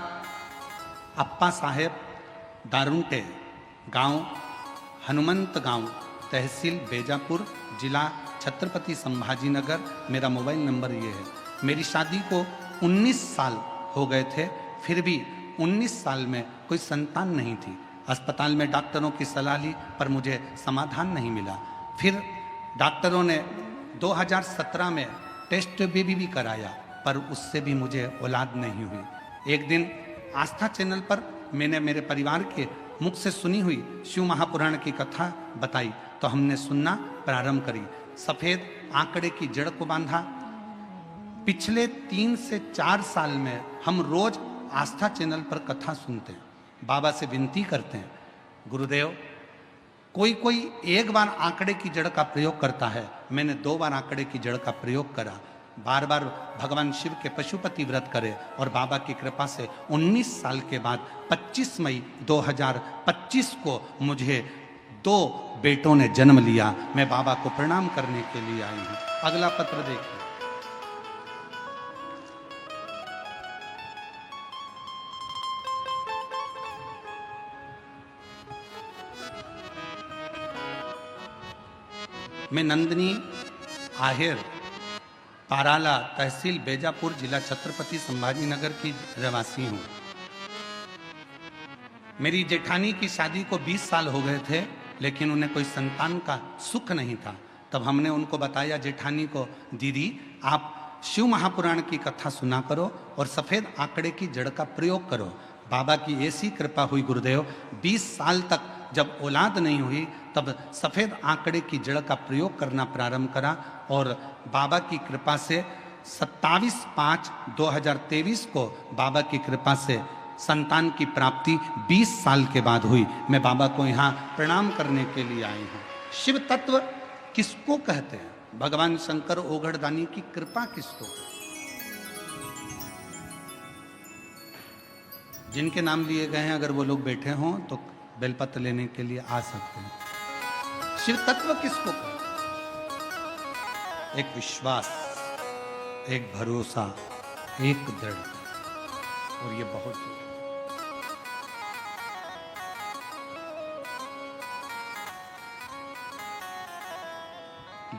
अप्पा साहेब दारुंटे, गांव हनुमंत गांव, तहसील बेजापुर, जिला छत्रपति संभाजी नगर। मेरा मोबाइल नंबर ये है। मेरी शादी को 19 साल हो गए थे, फिर भी 19 साल में कोई संतान नहीं थी। अस्पताल में डॉक्टरों की सलाह ली, पर मुझे समाधान नहीं मिला। फिर डॉक्टरों ने 2017 में टेस्ट बेबी भी कराया, पर उससे भी मुझे औलाद नहीं हुई। एक दिन आस्था चैनल पर मैंने मेरे परिवार के मुख से सुनी हुई शिव महापुराण की कथा बताई, तो हमने सुनना प्रारंभ करी। सफेद आंकड़े की जड़ को बांधा। पिछले 3 से 4 साल में हम रोज आस्था चैनल पर कथा सुनते हैं, बाबा से विनती करते हैं, गुरुदेव कोई 1 बार आंकड़े की जड़ का प्रयोग करता है। मैंने 2 बार आंकड़े की जड़ का प्रयोग करा। बार बार भगवान शिव के पशुपति व्रत करे, और बाबा की कृपा से 19 साल के बाद 25 मई 2025 को मुझे 2 बेटों ने जन्म लिया। मैं बाबा को प्रणाम करने के लिए आई हूँ। अगला पत्र देखिए। मैं नंदिनी आहेर, पाराला, तहसील बेजापुर, जिला छत्रपति संभाजी नगर की रहवासी हूँ। मेरी जेठानी की शादी को 20 साल हो गए थे, लेकिन उन्हें कोई संतान का सुख नहीं था। तब हमने उनको बताया, जेठानी को, दीदी आप शिव महापुराण की कथा सुना करो और सफ़ेद आंकड़े की जड़ का प्रयोग करो। बाबा की ऐसी कृपा हुई गुरुदेव, 20 साल तक जब औलाद नहीं हुई, तब सफ़ेद आंकड़े की जड़ का प्रयोग करना प्रारंभ करा, और बाबा की कृपा से 27/5/2023 को बाबा की कृपा से संतान की प्राप्ति 20 साल के बाद हुई। मैं बाबा को यहाँ प्रणाम करने के लिए आई हूँ। शिव तत्व किसको कहते हैं? भगवान शंकर ओघड़दानी की कृपा किसको? जिनके नाम लिए गए हैं, अगर वो लोग बैठे हों तो बेलपत्र लेने के लिए आ सकते हैं। शिव तत्व किसको कहते? एक विश्वास, एक भरोसा, एक दृढ़ता, और ये बहुत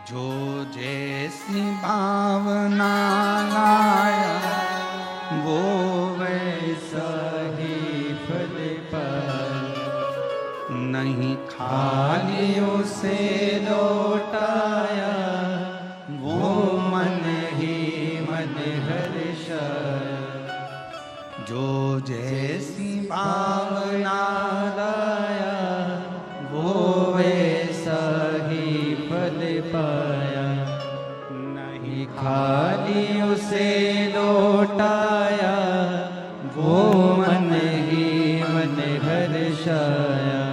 जो जैसी भावना लाया वो वैसा ही फल पर नहीं खाली उसे लौटाया, वो मन ही मन हर्षाया। जो जैसी भावना लाया वो वैसा ही फल पाया, नहीं नहीं खाली उसे लौटाया, वो मन ही मन हर्षाया।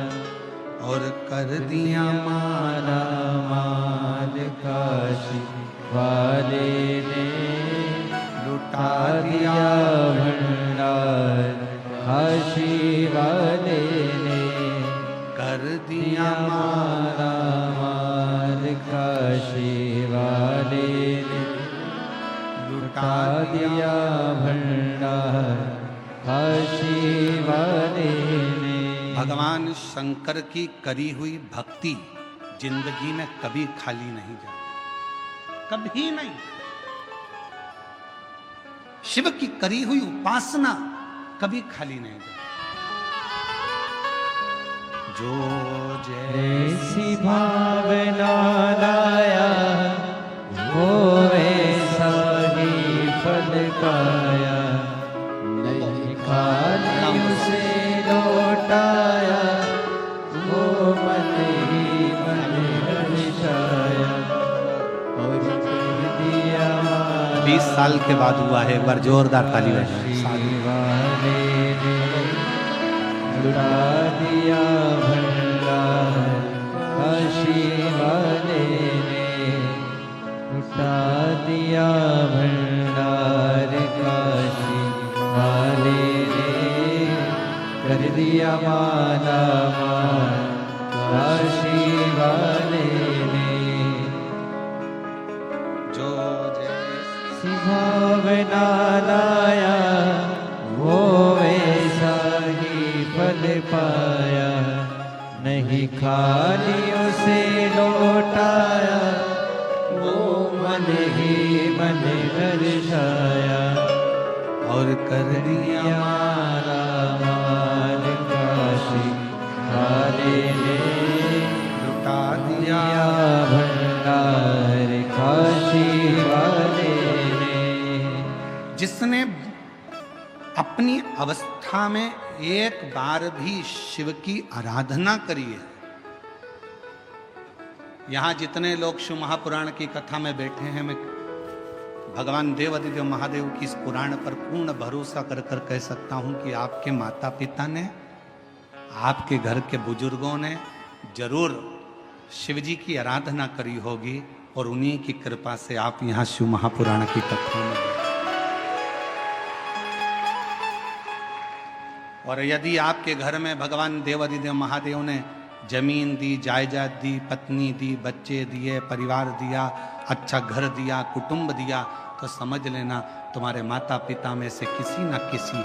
और कर दिया माला माल काशी वाले ने, लुटा दिया भंडार काशी वाले ने। कर दिया माला माल काशी वाले ने, लुटा दिया भंडार काशी वाले ने। भगवान शंकर की करी हुई भक्ति जिंदगी में कभी खाली नहीं जाती, कभी नहीं। शिव की करी हुई उपासना कभी खाली नहीं जाती। जो जैसी भावना लाया, वो वैसा ही फल पाया। नहीं खाली उसे लौटाया, वो मन ही मन हर्षाया। और कर दिया 20 साल के बाद हुआ है, एक बार जोरदार ताली बजाएं। वाले ने, लुटा दिया भंडार काशी वाले ने। लुटा दिया भंडार काशी वाले ने। कर दिया माला माल काशी वाले ने। जो जैसी भावना लाया, वो वैसा ही फल पाया। नहीं खाली उसे लौटाया, वो मन ही मन हर्षाया। और कर दिया माला माल काशी वाले ने, लुटा दिया भंडार काशी वाले ने। जिसने अपनी अवस्था में एक बार भी शिव की आराधना करी है। यहां जितने लोग शिव महापुराण की कथा में बैठे हैं, मैं भगवान देवादिदेव महादेव की इस पुराण पर पूर्ण भरोसा कर कर कह सकता हूं कि आपके माता पिता ने, आपके घर के बुजुर्गों ने जरूर शिव जी की आराधना करी होगी, और उन्हीं की कृपा से आप यहाँ शिव महापुराण की कथा में। और यदि आपके घर में भगवान देवादिदेव महादेव ने जमीन दी, जायदाद दी, पत्नी दी, बच्चे दिए, परिवार दिया, अच्छा घर दिया, कुटुंब दिया, तो समझ लेना तुम्हारे माता पिता में से किसी न किसी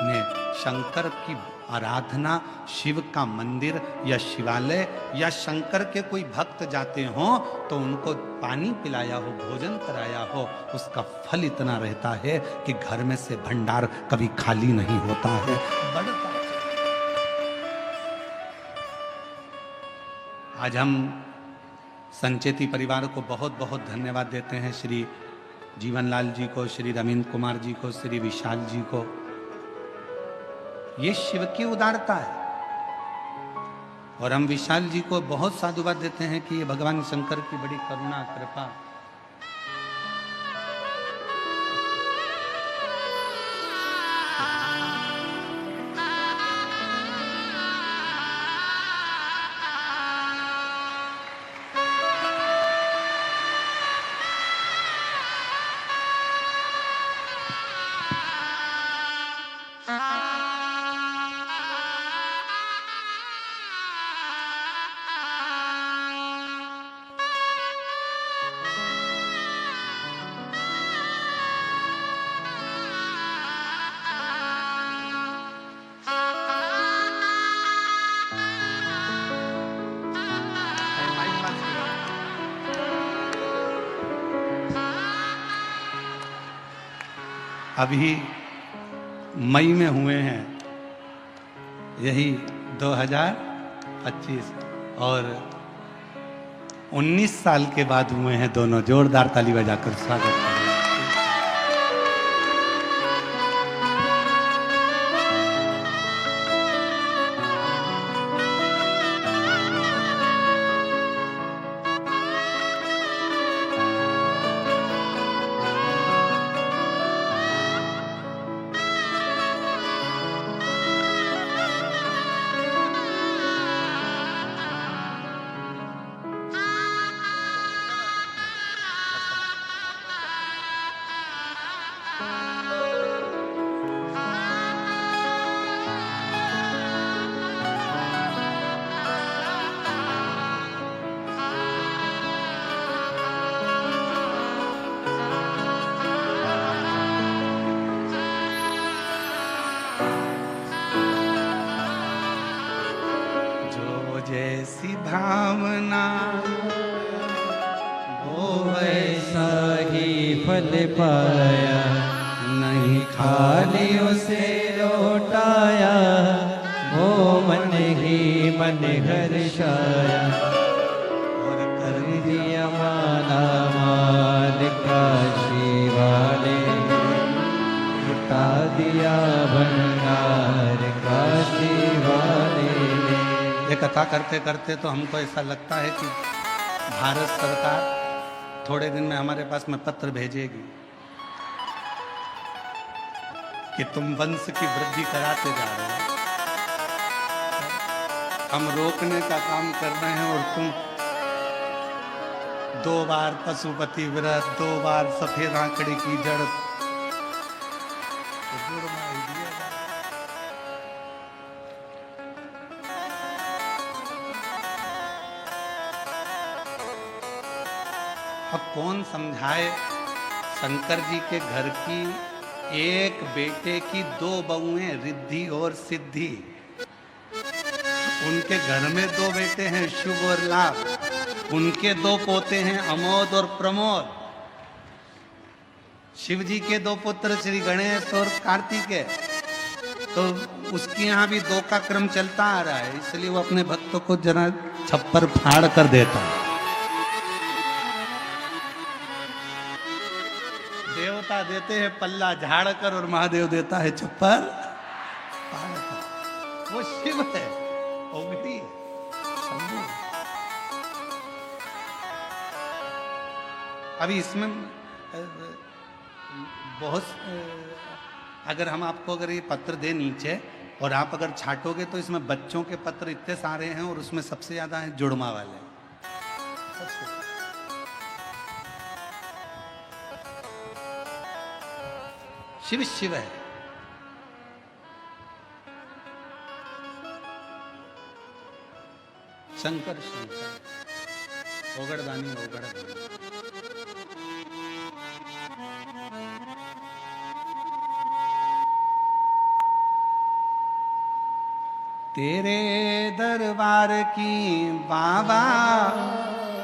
ने शंकर की आराधना, शिव का मंदिर या शिवालय या शंकर के कोई भक्त जाते हो तो उनको पानी पिलाया हो, भोजन कराया हो, उसका फल इतना रहता है कि घर में से भंडार कभी खाली नहीं होता है, बढ़ता है। आज हम संचेती परिवार को बहुत बहुत धन्यवाद देते हैं, श्री जीवनलाल जी को, श्री रविंद्र कुमार जी को, श्री विशाल जी को। ये शिव की उदारता है। और हम विशाल जी को बहुत साधुवाद देते हैं कि ये भगवान शंकर की बड़ी करुणा कृपा। अभी मई में हुए हैं, यही 2025, और 19 साल के बाद हुए हैं दोनों। जोरदार ताली बजाकर स्वागत करें। भावना, वो वैसा ही फल पाया, नहीं खाली उसे लौटाया, वो मन ही मन हर्षाया, और कर दिया माला माल काशी वाले, लुटा दिया भंडार काशी वाले ने। ये कथा करते करते तो हमको ऐसा लगता है कि भारत सरकार थोड़े दिन में हमारे पास में पत्र भेजेगी कि तुम वंश की वृद्धि कराते जा रहे हो, हम रोकने का काम कर रहे हैं और तुम 2 बार पशुपति व्रत, 2 बार सफेद आंकड़े की जड़, तो जुड़वा ही दिया जाए। अब कौन समझाए शंकर जी के घर की एक बेटे की 2 बहुएं रिद्धि और सिद्धि, उनके घर में 2 बेटे हैं शुभ और लाभ, उनके 2 पोते हैं अमोद और प्रमोद, शिव जी के 2 पुत्र श्री गणेश और कार्तिकेय, तो उसके यहाँ भी 2 का क्रम चलता आ रहा है, इसलिए वो अपने भक्तों को जरा छप्पर फाड़ कर देता है। देवता देते हैं पल्ला झाड़ कर और महादेव देता है छप्पर फाड़ कर। वो शिव है, ओगड़ी है, शंभू है। अभी इसमें बहुत अगर हम आपको अगर ये पत्र दे नीचे और आप अगर छाटोगे तो इसमें बच्चों के पत्र इतने सारे हैं और उसमें सबसे ज्यादा है जुड़मा वाले। शिव शिव है, शंकर शंकर, ओगड़दानी ओगड़दानी। तेरे दरबार की बाबा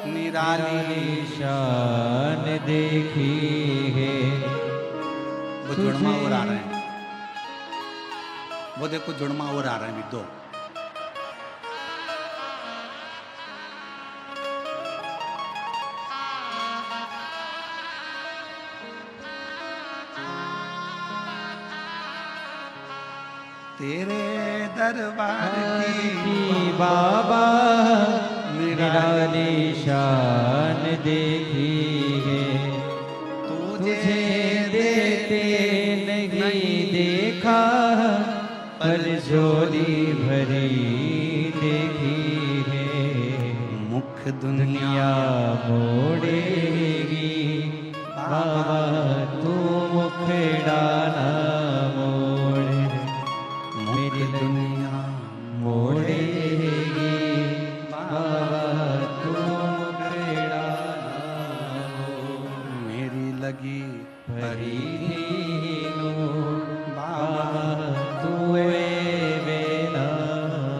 निराली शान देखी है, वो जुड़मा और आ रहे हैं, वो देखो जुड़मा और आ रहे हैं 2। तेरे दरबार की बाबा निराली शान देखी है, तुझे देते नहीं देखा, पर झोली भरी देखी है, मुख दुनिया मोड़ेगी बाबा, तू मुखड़ा मोड़, मेरी दुनिया मोड़ेगी बाबा, तू मुखड़ा मोड़, मेरी लगी भरी नो बाबा, तू बेना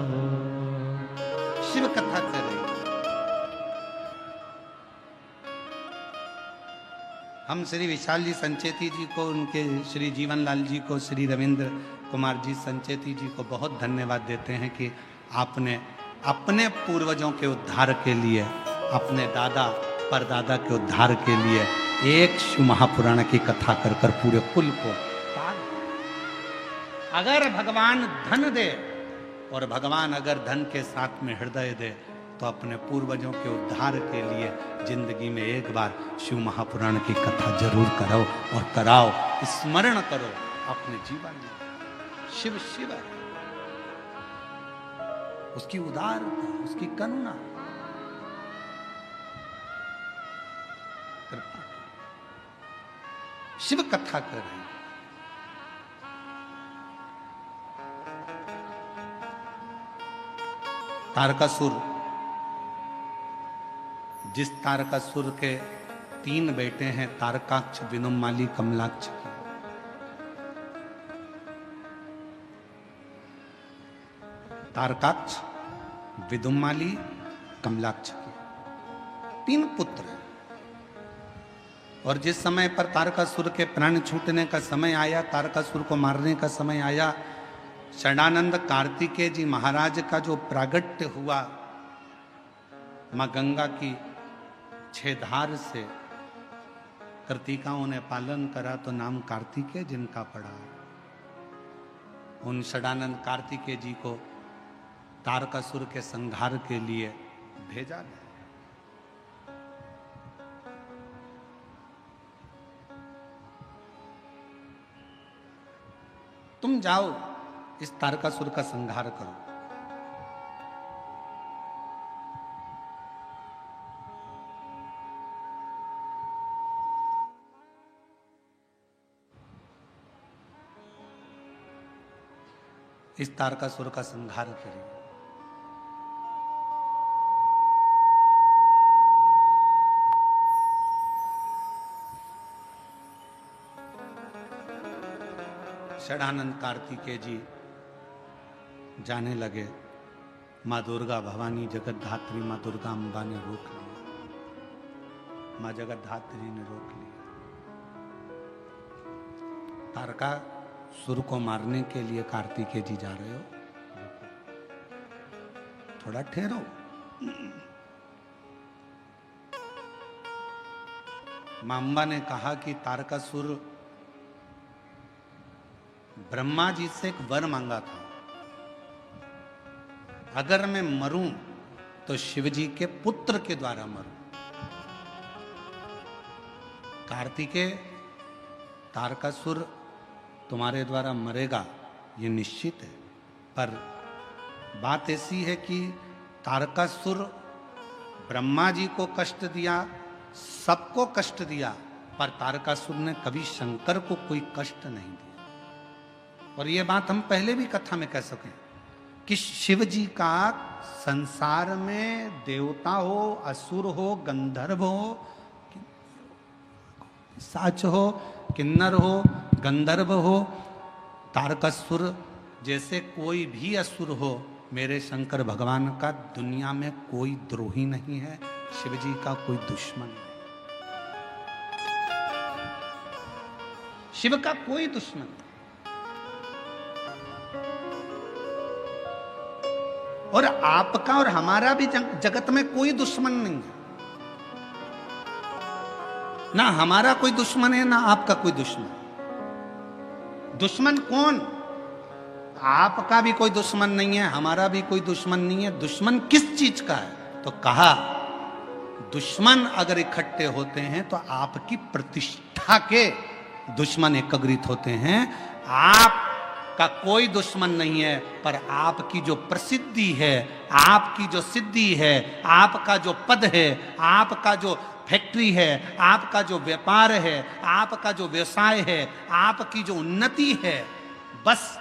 हो। शिव कथा कर रही। हम श्री विशाल जी संचेती जी को, उनके श्री जीवनलाल जी को, श्री रविंद्र कुमार जी संचेती जी को बहुत धन्यवाद देते हैं कि आपने अपने पूर्वजों के उद्धार के लिए, अपने दादा परदादा के उद्धार के लिए एक शिव महापुराण की कथा कर कर पूरे कुल को पार। अगर भगवान धन दे और भगवान अगर धन के साथ में हृदय दे तो अपने पूर्वजों के उद्धार के लिए जिंदगी में एक बार शिव महापुराण की कथा जरूर करो और कराओ, स्मरण करो अपने जीवन में। शिव शिव है, उसकी उदारता, उसकी करुणा, कृपा। शिव कथा कर रहे हैं। तारकासुर, जिस तारकासुर के 3 बेटे हैं, तारकाक्ष, विनुमाली, कमलाक्ष की, तारकाक्ष, विदुमाली कमलाक्ष की। 3 पुत्र हैं। और जिस समय पर तारकासुर के प्राण छूटने का समय आया, तारकासुर को मारने का समय आया, षडानंद कार्तिकेय जी महाराज का जो प्रागट्य हुआ मां गंगा की 6 धार से, कृतिकाओं ने पालन करा तो नाम कार्तिकेय जिनका पड़ा। उन षडानंद कार्तिकेय जी को तारकासुर के संहार के लिए भेजा गया। तुम जाओ इस तारकासुर का संहार करो। इस तारकासुर का संहार करिए। षडानंद कार्तिकेय जी जाने लगे। माँ दुर्गा भवानी जगतधात्री माँ दुर्गा अम्बा ने रोक लिया। माँ जगतधात्री ने रोक लिया। तारकासुर को मारने के लिए कार्तिकेय जी जा रहे हो, थोड़ा ठहरो। माँ अम्बा ने कहा कि तारकासुर ब्रह्मा जी से एक वर मांगा था, अगर मैं मरूं तो शिव जी के पुत्र के द्वारा मरूं। कार्तिकेय, तारकासुर तुम्हारे द्वारा मरेगा ये निश्चित है, पर बात ऐसी है कि तारकासुर ब्रह्मा जी को कष्ट दिया, सबको कष्ट दिया, पर तारकासुर ने कभी शंकर को कोई कष्ट नहीं दिया। और ये बात हम पहले भी कथा में कह सकें कि शिव जी का संसार में देवता हो, असुर हो, गंधर्व हो, साच हो, किन्नर हो, गंधर्व हो, तारकासुर जैसे कोई भी असुर हो, मेरे शंकर भगवान का दुनिया में कोई द्रोही नहीं है, शिव जी का कोई दुश्मन नहीं। शिव का कोई दुश्मन नहीं। और आपका और हमारा भी जगत में कोई दुश्मन नहीं है। ना हमारा कोई दुश्मन है, ना आपका कोई दुश्मन। दुश्मन कौन? आपका भी कोई दुश्मन नहीं है, हमारा भी कोई दुश्मन नहीं है। दुश्मन किस चीज का है? तो कहा दुश्मन अगर इकट्ठे होते हैं तो आपकी प्रतिष्ठा के दुश्मन एकत्रित होते हैं। आपका कोई दुश्मन नहीं है, पर आपकी जो प्रसिद्धि है, आपकी जो सिद्धि है, आपका जो पद है, आपका जो फैक्ट्री है, आपका जो व्यापार है, आपका जो व्यवसाय है, आपकी जो उन्नति है, बस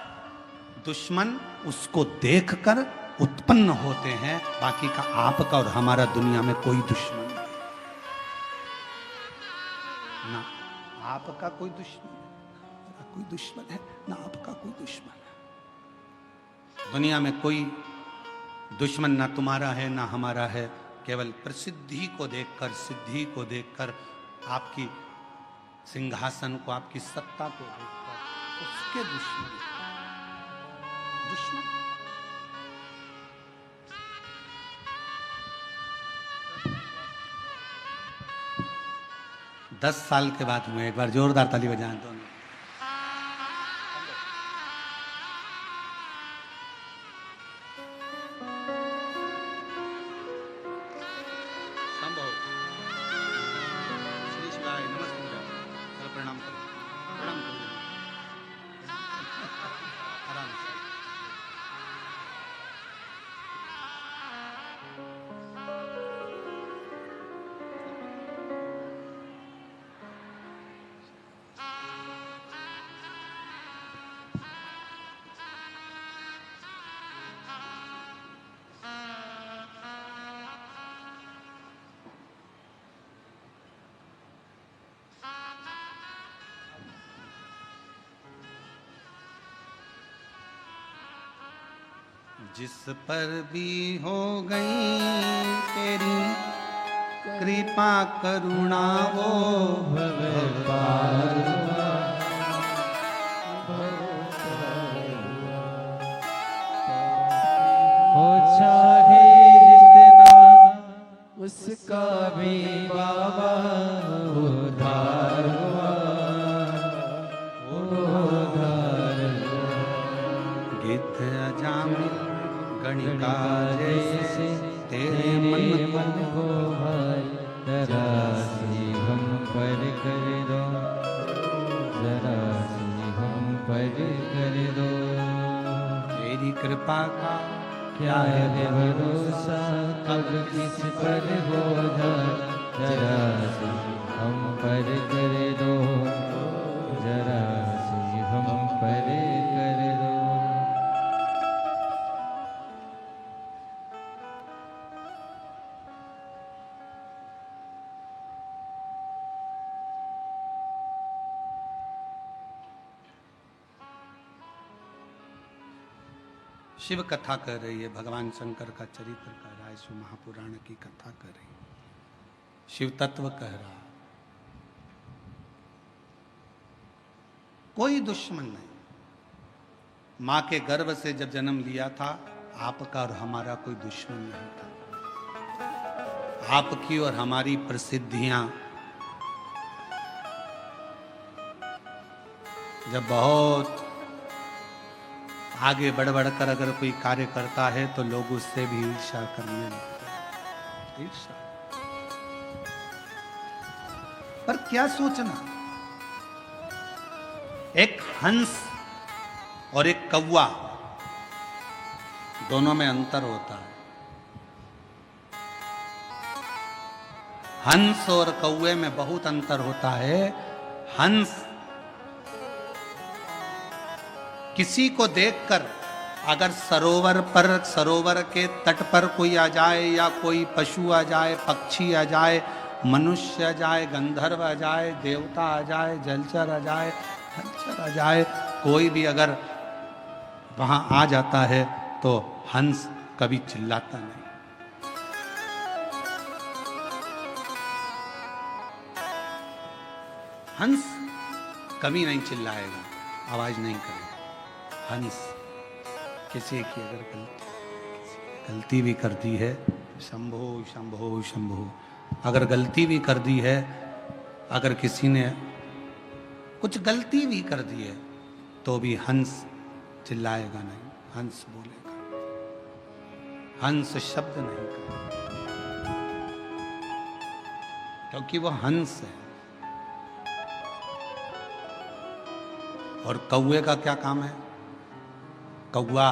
दुश्मन उसको देखकर उत्पन्न होते हैं। बाकी का आपका और हमारा दुनिया में कोई दुश्मन नहीं। ना आपका कोई दुश्मन है, ना कोई दुश्मन है, ना आपका कोई दुश्मन है। दुनिया में कोई दुश्मन ना तुम्हारा है ना हमारा है। केवल प्रसिद्धि को देखकर, सिद्धि को देखकर, आपकी सिंहासन को, आपकी सत्ता को देखकर उसके दुश्मन। 10 साल के बाद हुए। एक बार जोरदार ताली बजाएं दोनों। संभव श्री शिवाय नमस्ते। प्रणाम करो, प्रणाम करो, आराम से। जिस पर भी हो गई तेरी कृपा करुणा वो भव पार हो चाहे जितना उसका भी बाबा उद्धार हुआ उद्धार गिद्ध अजामिल गणिका जैसे तेरे मन को भाई जरा सी हम पर कर दो जरा सी हम पर कर दो तेरी कृपा का क्या है भरोसा कब किस पर हो जाए जरा सी हम पर कर दो जरा सी हम पर कर दो शिव कथा कर रही है, भगवान शंकर का चरित्र कर रहा है, शिव महापुराण की कथा कर रही है, शिव तत्व कह रहा है। कोई दुश्मन नहीं। मां के गर्भ से जब जन्म लिया था, आपका और हमारा कोई दुश्मन नहीं था। आपकी और हमारी प्रसिद्धियां जब बहुत आगे बढ़ बढ़कर अगर कोई कार्य करता है तो लोग उससे भी ईर्ष्या करने लगते हैं। ईर्ष्या। पर क्या सोचना, एक हंस और एक कौवा दोनों में अंतर होता है। हंस और कौवे में बहुत अंतर होता है। हंस किसी को देखकर अगर सरोवर के तट पर कोई आ जाए या कोई पशु आ जाए, पक्षी आ जाए, मनुष्य आ जाए, गंधर्व आ जाए, देवता आ जाए, जलचर आ जाए, हलचर आ जाए, कोई भी अगर वहां आ जाता है तो हंस कभी चिल्लाता नहीं। हंस कभी नहीं चिल्लाएगा, आवाज नहीं करेगा। हंस किसी की अगर गलती भी कर दी है, शंभो शंभो शंभो, अगर गलती भी कर दी है, अगर किसी ने कुछ गलती भी कर दी है तो भी हंस चिल्लाएगा नहीं, हंस बोलेगा, हंस शब्द नहीं करेगा, क्योंकि वो हंस है। और कौवे का क्या काम है? कौवा,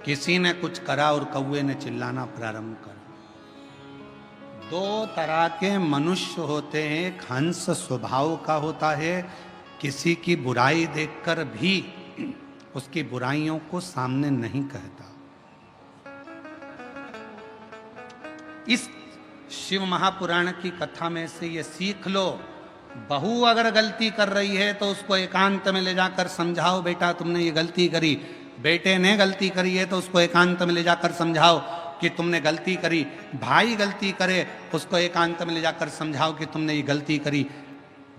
किसी ने कुछ करा और कौवे ने चिल्लाना प्रारंभ करा। दो तरह के मनुष्य होते हैं। एक हंस स्वभाव का होता है, किसी की बुराई देखकर भी उसकी बुराइयों को सामने नहीं कहता। इस शिव महापुराण की कथा में से ये सीख लो, बहू अगर गलती कर रही है तो उसको एकांत में ले जाकर समझाओ, बेटा तुमने ये गलती करी। बेटे ने गलती करी है तो उसको एकांत में ले जाकर समझाओ कि तुमने गलती करी। भाई गलती करे, उसको एकांत में ले जाकर समझाओ कि तुमने ये गलती करी।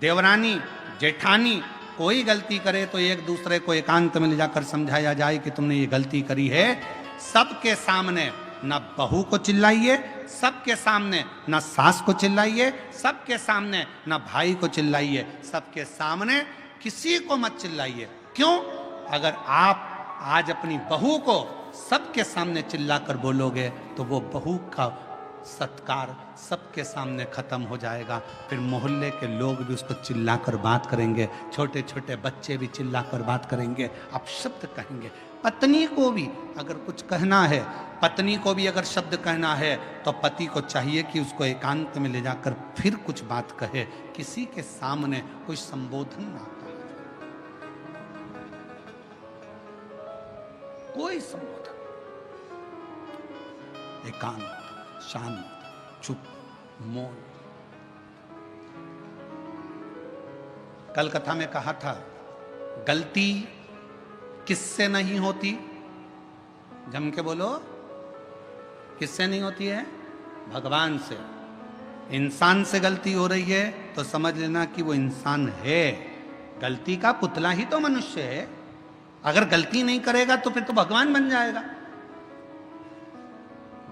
देवरानी, जेठानी कोई गलती करे तो एक दूसरे को एकांत में ले जाकर समझाया जाए कि तुमने ये गलती करी है। सबके सामने ना बहू को चिल्लाइए, सबके सामने ना सास को चिल्लाइए, सबके सामने ना भाई को चिल्लाइए, सबके सामने किसी को मत चिल्लाइए। क्यों? अगर आप आज अपनी बहू को सबके सामने चिल्लाकर बोलोगे तो वो बहू का सत्कार सबके सामने खत्म हो जाएगा। फिर मोहल्ले के लोग भी उसको चिल्लाकर बात करेंगे, छोटे छोटे बच्चे भी चिल्लाकर बात करेंगे, आप शब्द कहेंगे। पत्नी को भी अगर कुछ कहना है, पत्नी को भी अगर शब्द कहना है तो पति को चाहिए कि उसको एकांत में ले जाकर फिर कुछ बात कहे, किसी के सामने कोई संबोधन ना कहे, कोई संबोधन, एकांत, शांत, चुप, मौन। कल कथा में कहा था, गलती किससे नहीं होती? जम के बोलो, किससे नहीं होती है? भगवान से। इंसान से गलती हो रही है तो समझ लेना कि वो इंसान है, गलती का पुतला ही तो मनुष्य है। अगर गलती नहीं करेगा तो फिर तो भगवान बन जाएगा।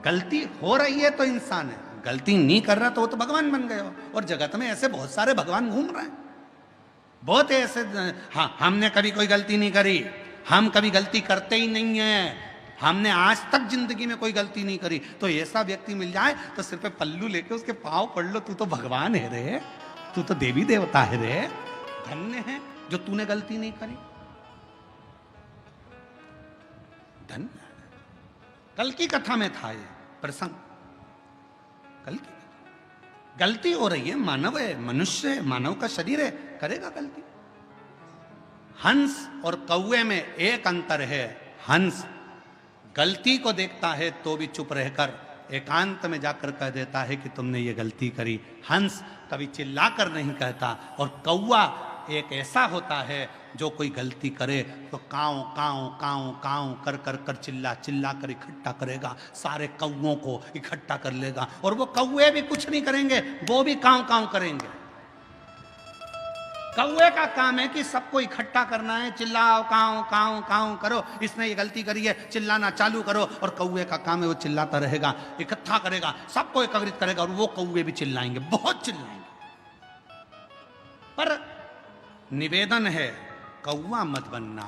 गलती हो रही है तो इंसान है, गलती नहीं कर रहा तो वो तो भगवान बन गया। और जगत में ऐसे बहुत सारे भगवान घूम रहे हैं, बहुत ऐसे। हाँ, हमने कभी कोई गलती नहीं करी, हम कभी गलती करते ही नहीं है, हमने आज तक जिंदगी में कोई गलती नहीं करी। तो ऐसा व्यक्ति मिल जाए तो सिर पे पल्लू लेके उसके पांव पड़ लो, तू तो भगवान है रे, तू तो देवी देवता है रे, धन्य है जो तूने गलती नहीं करी, धन्य। कल की कथा में था ये प्रसंग। कल की गलती हो रही है, मानव है, मनुष्य है, मानव का शरीर है, करेगा गलती। हंस और कौवे में एक अंतर है, हंस गलती को देखता है तो भी चुप रहकर एकांत में जाकर कह देता है कि तुमने ये गलती करी। हंस कभी चिल्लाकर नहीं कहता, और कौवा एक ऐसा होता है जो कोई गलती करे तो काऊ काऊ काऊ काऊ कर कर कर चिल्ला चिल्ला कर इकट्ठा करेगा, सारे कौवों को इकट्ठा कर लेगा। और वो कौवे भी कुछ नहीं करेंगे, वो भी काऊ काऊ करेंगे। कौवे का काम है कि सबको इकट्ठा करना है, चिल्लाओ काऊ काऊ काऊ करो, इसने ये गलती करी है, चिल्लाना चालू करो। और कौवे का काम है वो चिल्लाता रहेगा, इकट्ठा करेगा, सबको एकत्रित करेगा, और वो कौवे भी चिल्लाएंगे, बहुत चिल्लाएंगे। पर निवेदन है, कौवा मत बनना,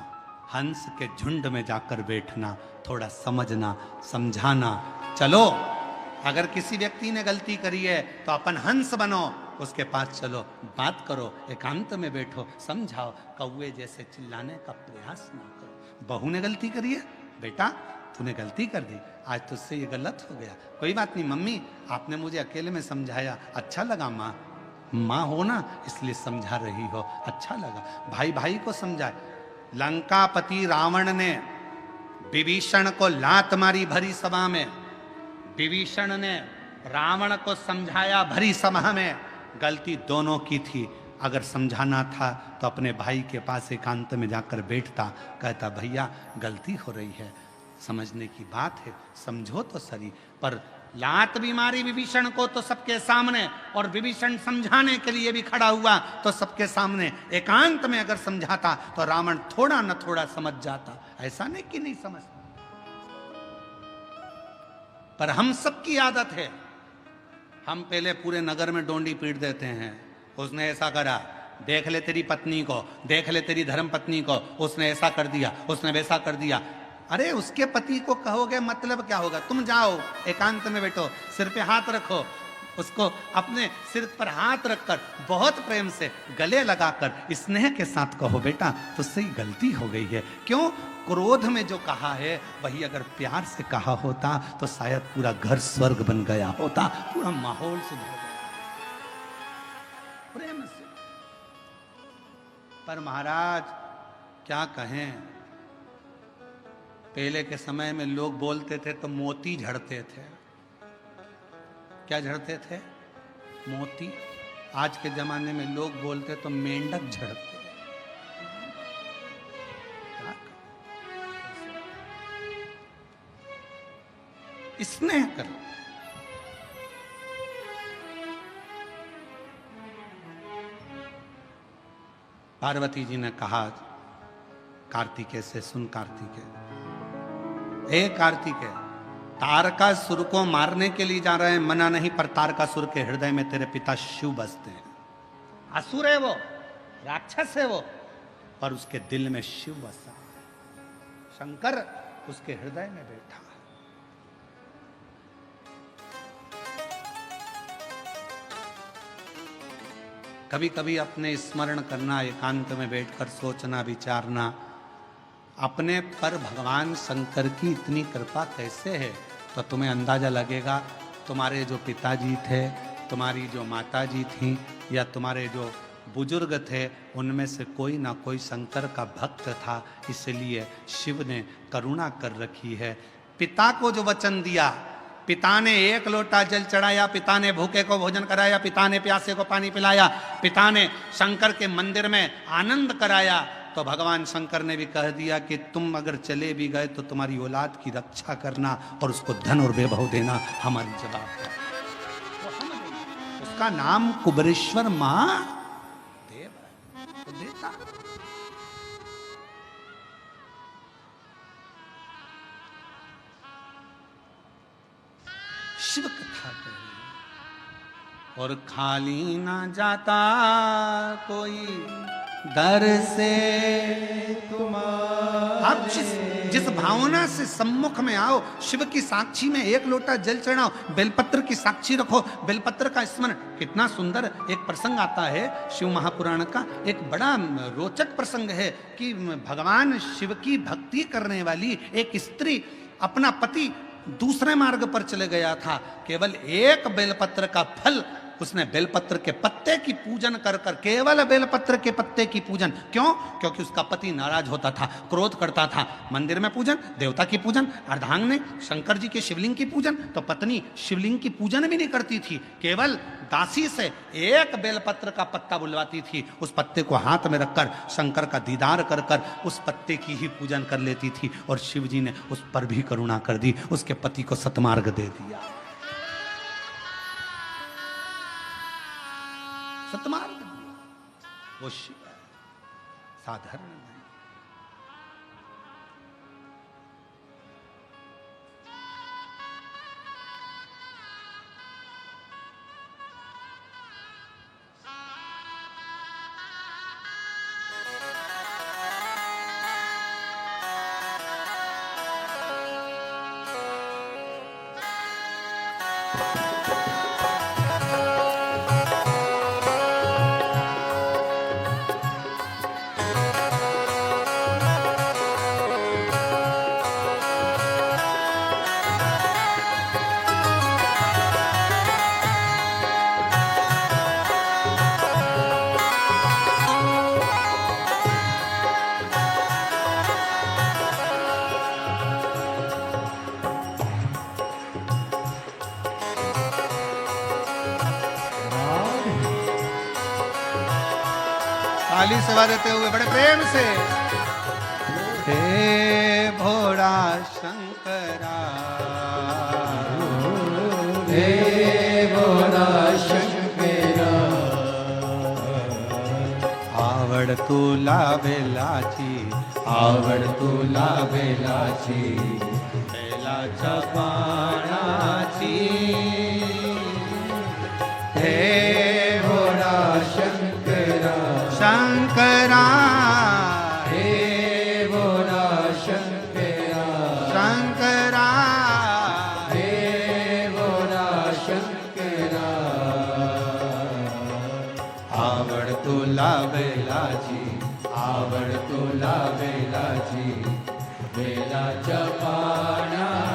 हंस के झुंड में जाकर बैठना, थोड़ा समझना समझाना। चलो, अगर किसी व्यक्ति ने गलती करी है तो अपन हंस बनो, उसके पास चलो, बात करो, एकांत में बैठो, समझाओ, कौवे जैसे चिल्लाने का प्रयास ना करो। बहू ने गलती करी है, बेटा तूने गलती कर दी, आज तुझसे ये गलत हो गया, कोई बात नहीं मम्मी, आपने मुझे अकेले में समझाया, अच्छा लगा। माँ, माँ हो ना, इसलिए समझा रही हो, अच्छा लगा। भाई भाई को समझाए। लंकापति रावण ने विभीषण को लात मारी भरी सभा में, विभीषण ने रावण को समझाया भरी सभा में। गलती दोनों की थी, अगर समझाना था तो अपने भाई के पास एकांत में जाकर बैठता, कहता भैया गलती हो रही है, समझने की बात है, समझो तो सही। पर लात भी मारी विभीषण को तो सबके सामने, और विभीषण समझाने के लिए भी खड़ा हुआ तो सबके सामने। एकांत में अगर समझाता तो रावण थोड़ा न थोड़ा समझ जाता, ऐसा नहीं कि नहीं समझता। पर हम सबकी आदत है, हम पहले पूरे नगर में डोंडी पीट देते हैं, उसने ऐसा करा, देख ले तेरी पत्नी को, देख ले तेरी धर्म पत्नी को, उसने ऐसा कर दिया, उसने वैसा कर दिया। अरे उसके पति को कहोगे मतलब क्या होगा? तुम जाओ एकांत में बैठो, सिर पे हाथ रखो, उसको अपने सिर पर हाथ रखकर बहुत प्रेम से गले लगाकर स्नेह के साथ कहो बेटा तुझसे गलती हो गई है। क्यों? क्रोध में जो कहा है वही अगर प्यार से कहा होता तो शायद पूरा घर स्वर्ग बन गया होता, पूरा माहौल सुधर गया प्रेम से। पर महाराज क्या कहें, पहले के समय में लोग बोलते थे तो मोती झड़ते थे। क्या झड़ते थे? मोती। आज के जमाने में लोग बोलते तो मेंढक झड़ते। स्नेह करो। पार्वती जी ने कहा कार्तिकेय से, सुन कार्तिकेय, हे कार्तिकेय, तारकासुर को मारने के लिए जा रहे हैं, मना नहीं, पर तारकासुर के हृदय में तेरे पिता शिव बसते हैं। असुर है वो, राक्षस है वो, पर उसके दिल में शिव बसा, शंकर उसके हृदय में बैठा। कभी कभी अपने स्मरण करना, एकांत में बैठकर सोचना, विचारना, अपने पर भगवान शंकर की इतनी कृपा कैसे है, तो तुम्हें अंदाजा लगेगा। तुम्हारे जो पिताजी थे, तुम्हारी जो माताजी थी, या तुम्हारे जो बुजुर्ग थे, उनमें से कोई ना कोई शंकर का भक्त था, इसलिए शिव ने करुणा कर रखी है। पिता को जो वचन दिया, पिता ने 1 लोटा जल चढ़ाया, पिता ने भूखे को भोजन कराया, पिता ने प्यासे को पानी पिलाया, पिता ने शंकर के मंदिर में आनंद कराया, तो भगवान शंकर ने भी कह दिया कि तुम अगर चले भी गए तो तुम्हारी औलाद की रक्षा करना और उसको धन और वैभव देना हमारी जवाबदारी। उसका नाम कुबेरेश्वर महादेव है, तो देता। शिव कथा कही और खाली ना जाता कोई दर से तुम्हारे। आप जिस भावना से सम्मुख में आओ, शिव की साक्षी में एक लोटा जल चढ़ाओ, बेलपत्र की साक्षी रखो, बेलपत्र का स्मरण। कितना सुंदर एक प्रसंग आता है शिव महापुराण का, एक बड़ा रोचक प्रसंग है कि भगवान शिव की भक्ति करने वाली एक स्त्री अपना पति दूसरे मार्ग पर चले गया था, केवल एक बेलपत्र का फल उसने बेलपत्र के पत्ते की पूजन कर कर, केवल बेलपत्र के पत्ते की पूजन। क्यों? क्योंकि उसका पति नाराज होता था, क्रोध करता था। मंदिर में पूजन, देवता की पूजन, अर्धांगिनी शंकर जी के शिवलिंग की पूजन, तो पत्नी शिवलिंग की पूजन भी नहीं करती थी, केवल दासी से एक बेलपत्र का पत्ता बुलवाती थी, उस पत्ते को हाथ में रखकर शंकर का दीदार कर कर उस पत्ते की ही पूजन कर लेती थी। और शिव जी ने उस पर भी करुणा कर दी, उसके पति को सतमार्ग दे दिया। सतमार्ग वो शिव है, साधारण नहीं। ताली सेवा देते हुए बड़े प्रेम से, हे भोला शंकरा, हे भोला शंकरा, आवड़ तू लावेलाची, आवड़ तू लावेलाची, बेलाच्या पानाची, हे भोला शंकरा, शंकरा, हे भोला शंकरा, शंकरा, हे भोला शंकरा, आवड़ तू लावेलाची, आवड़ तू लावेलाची, बेलाच्या पानाची,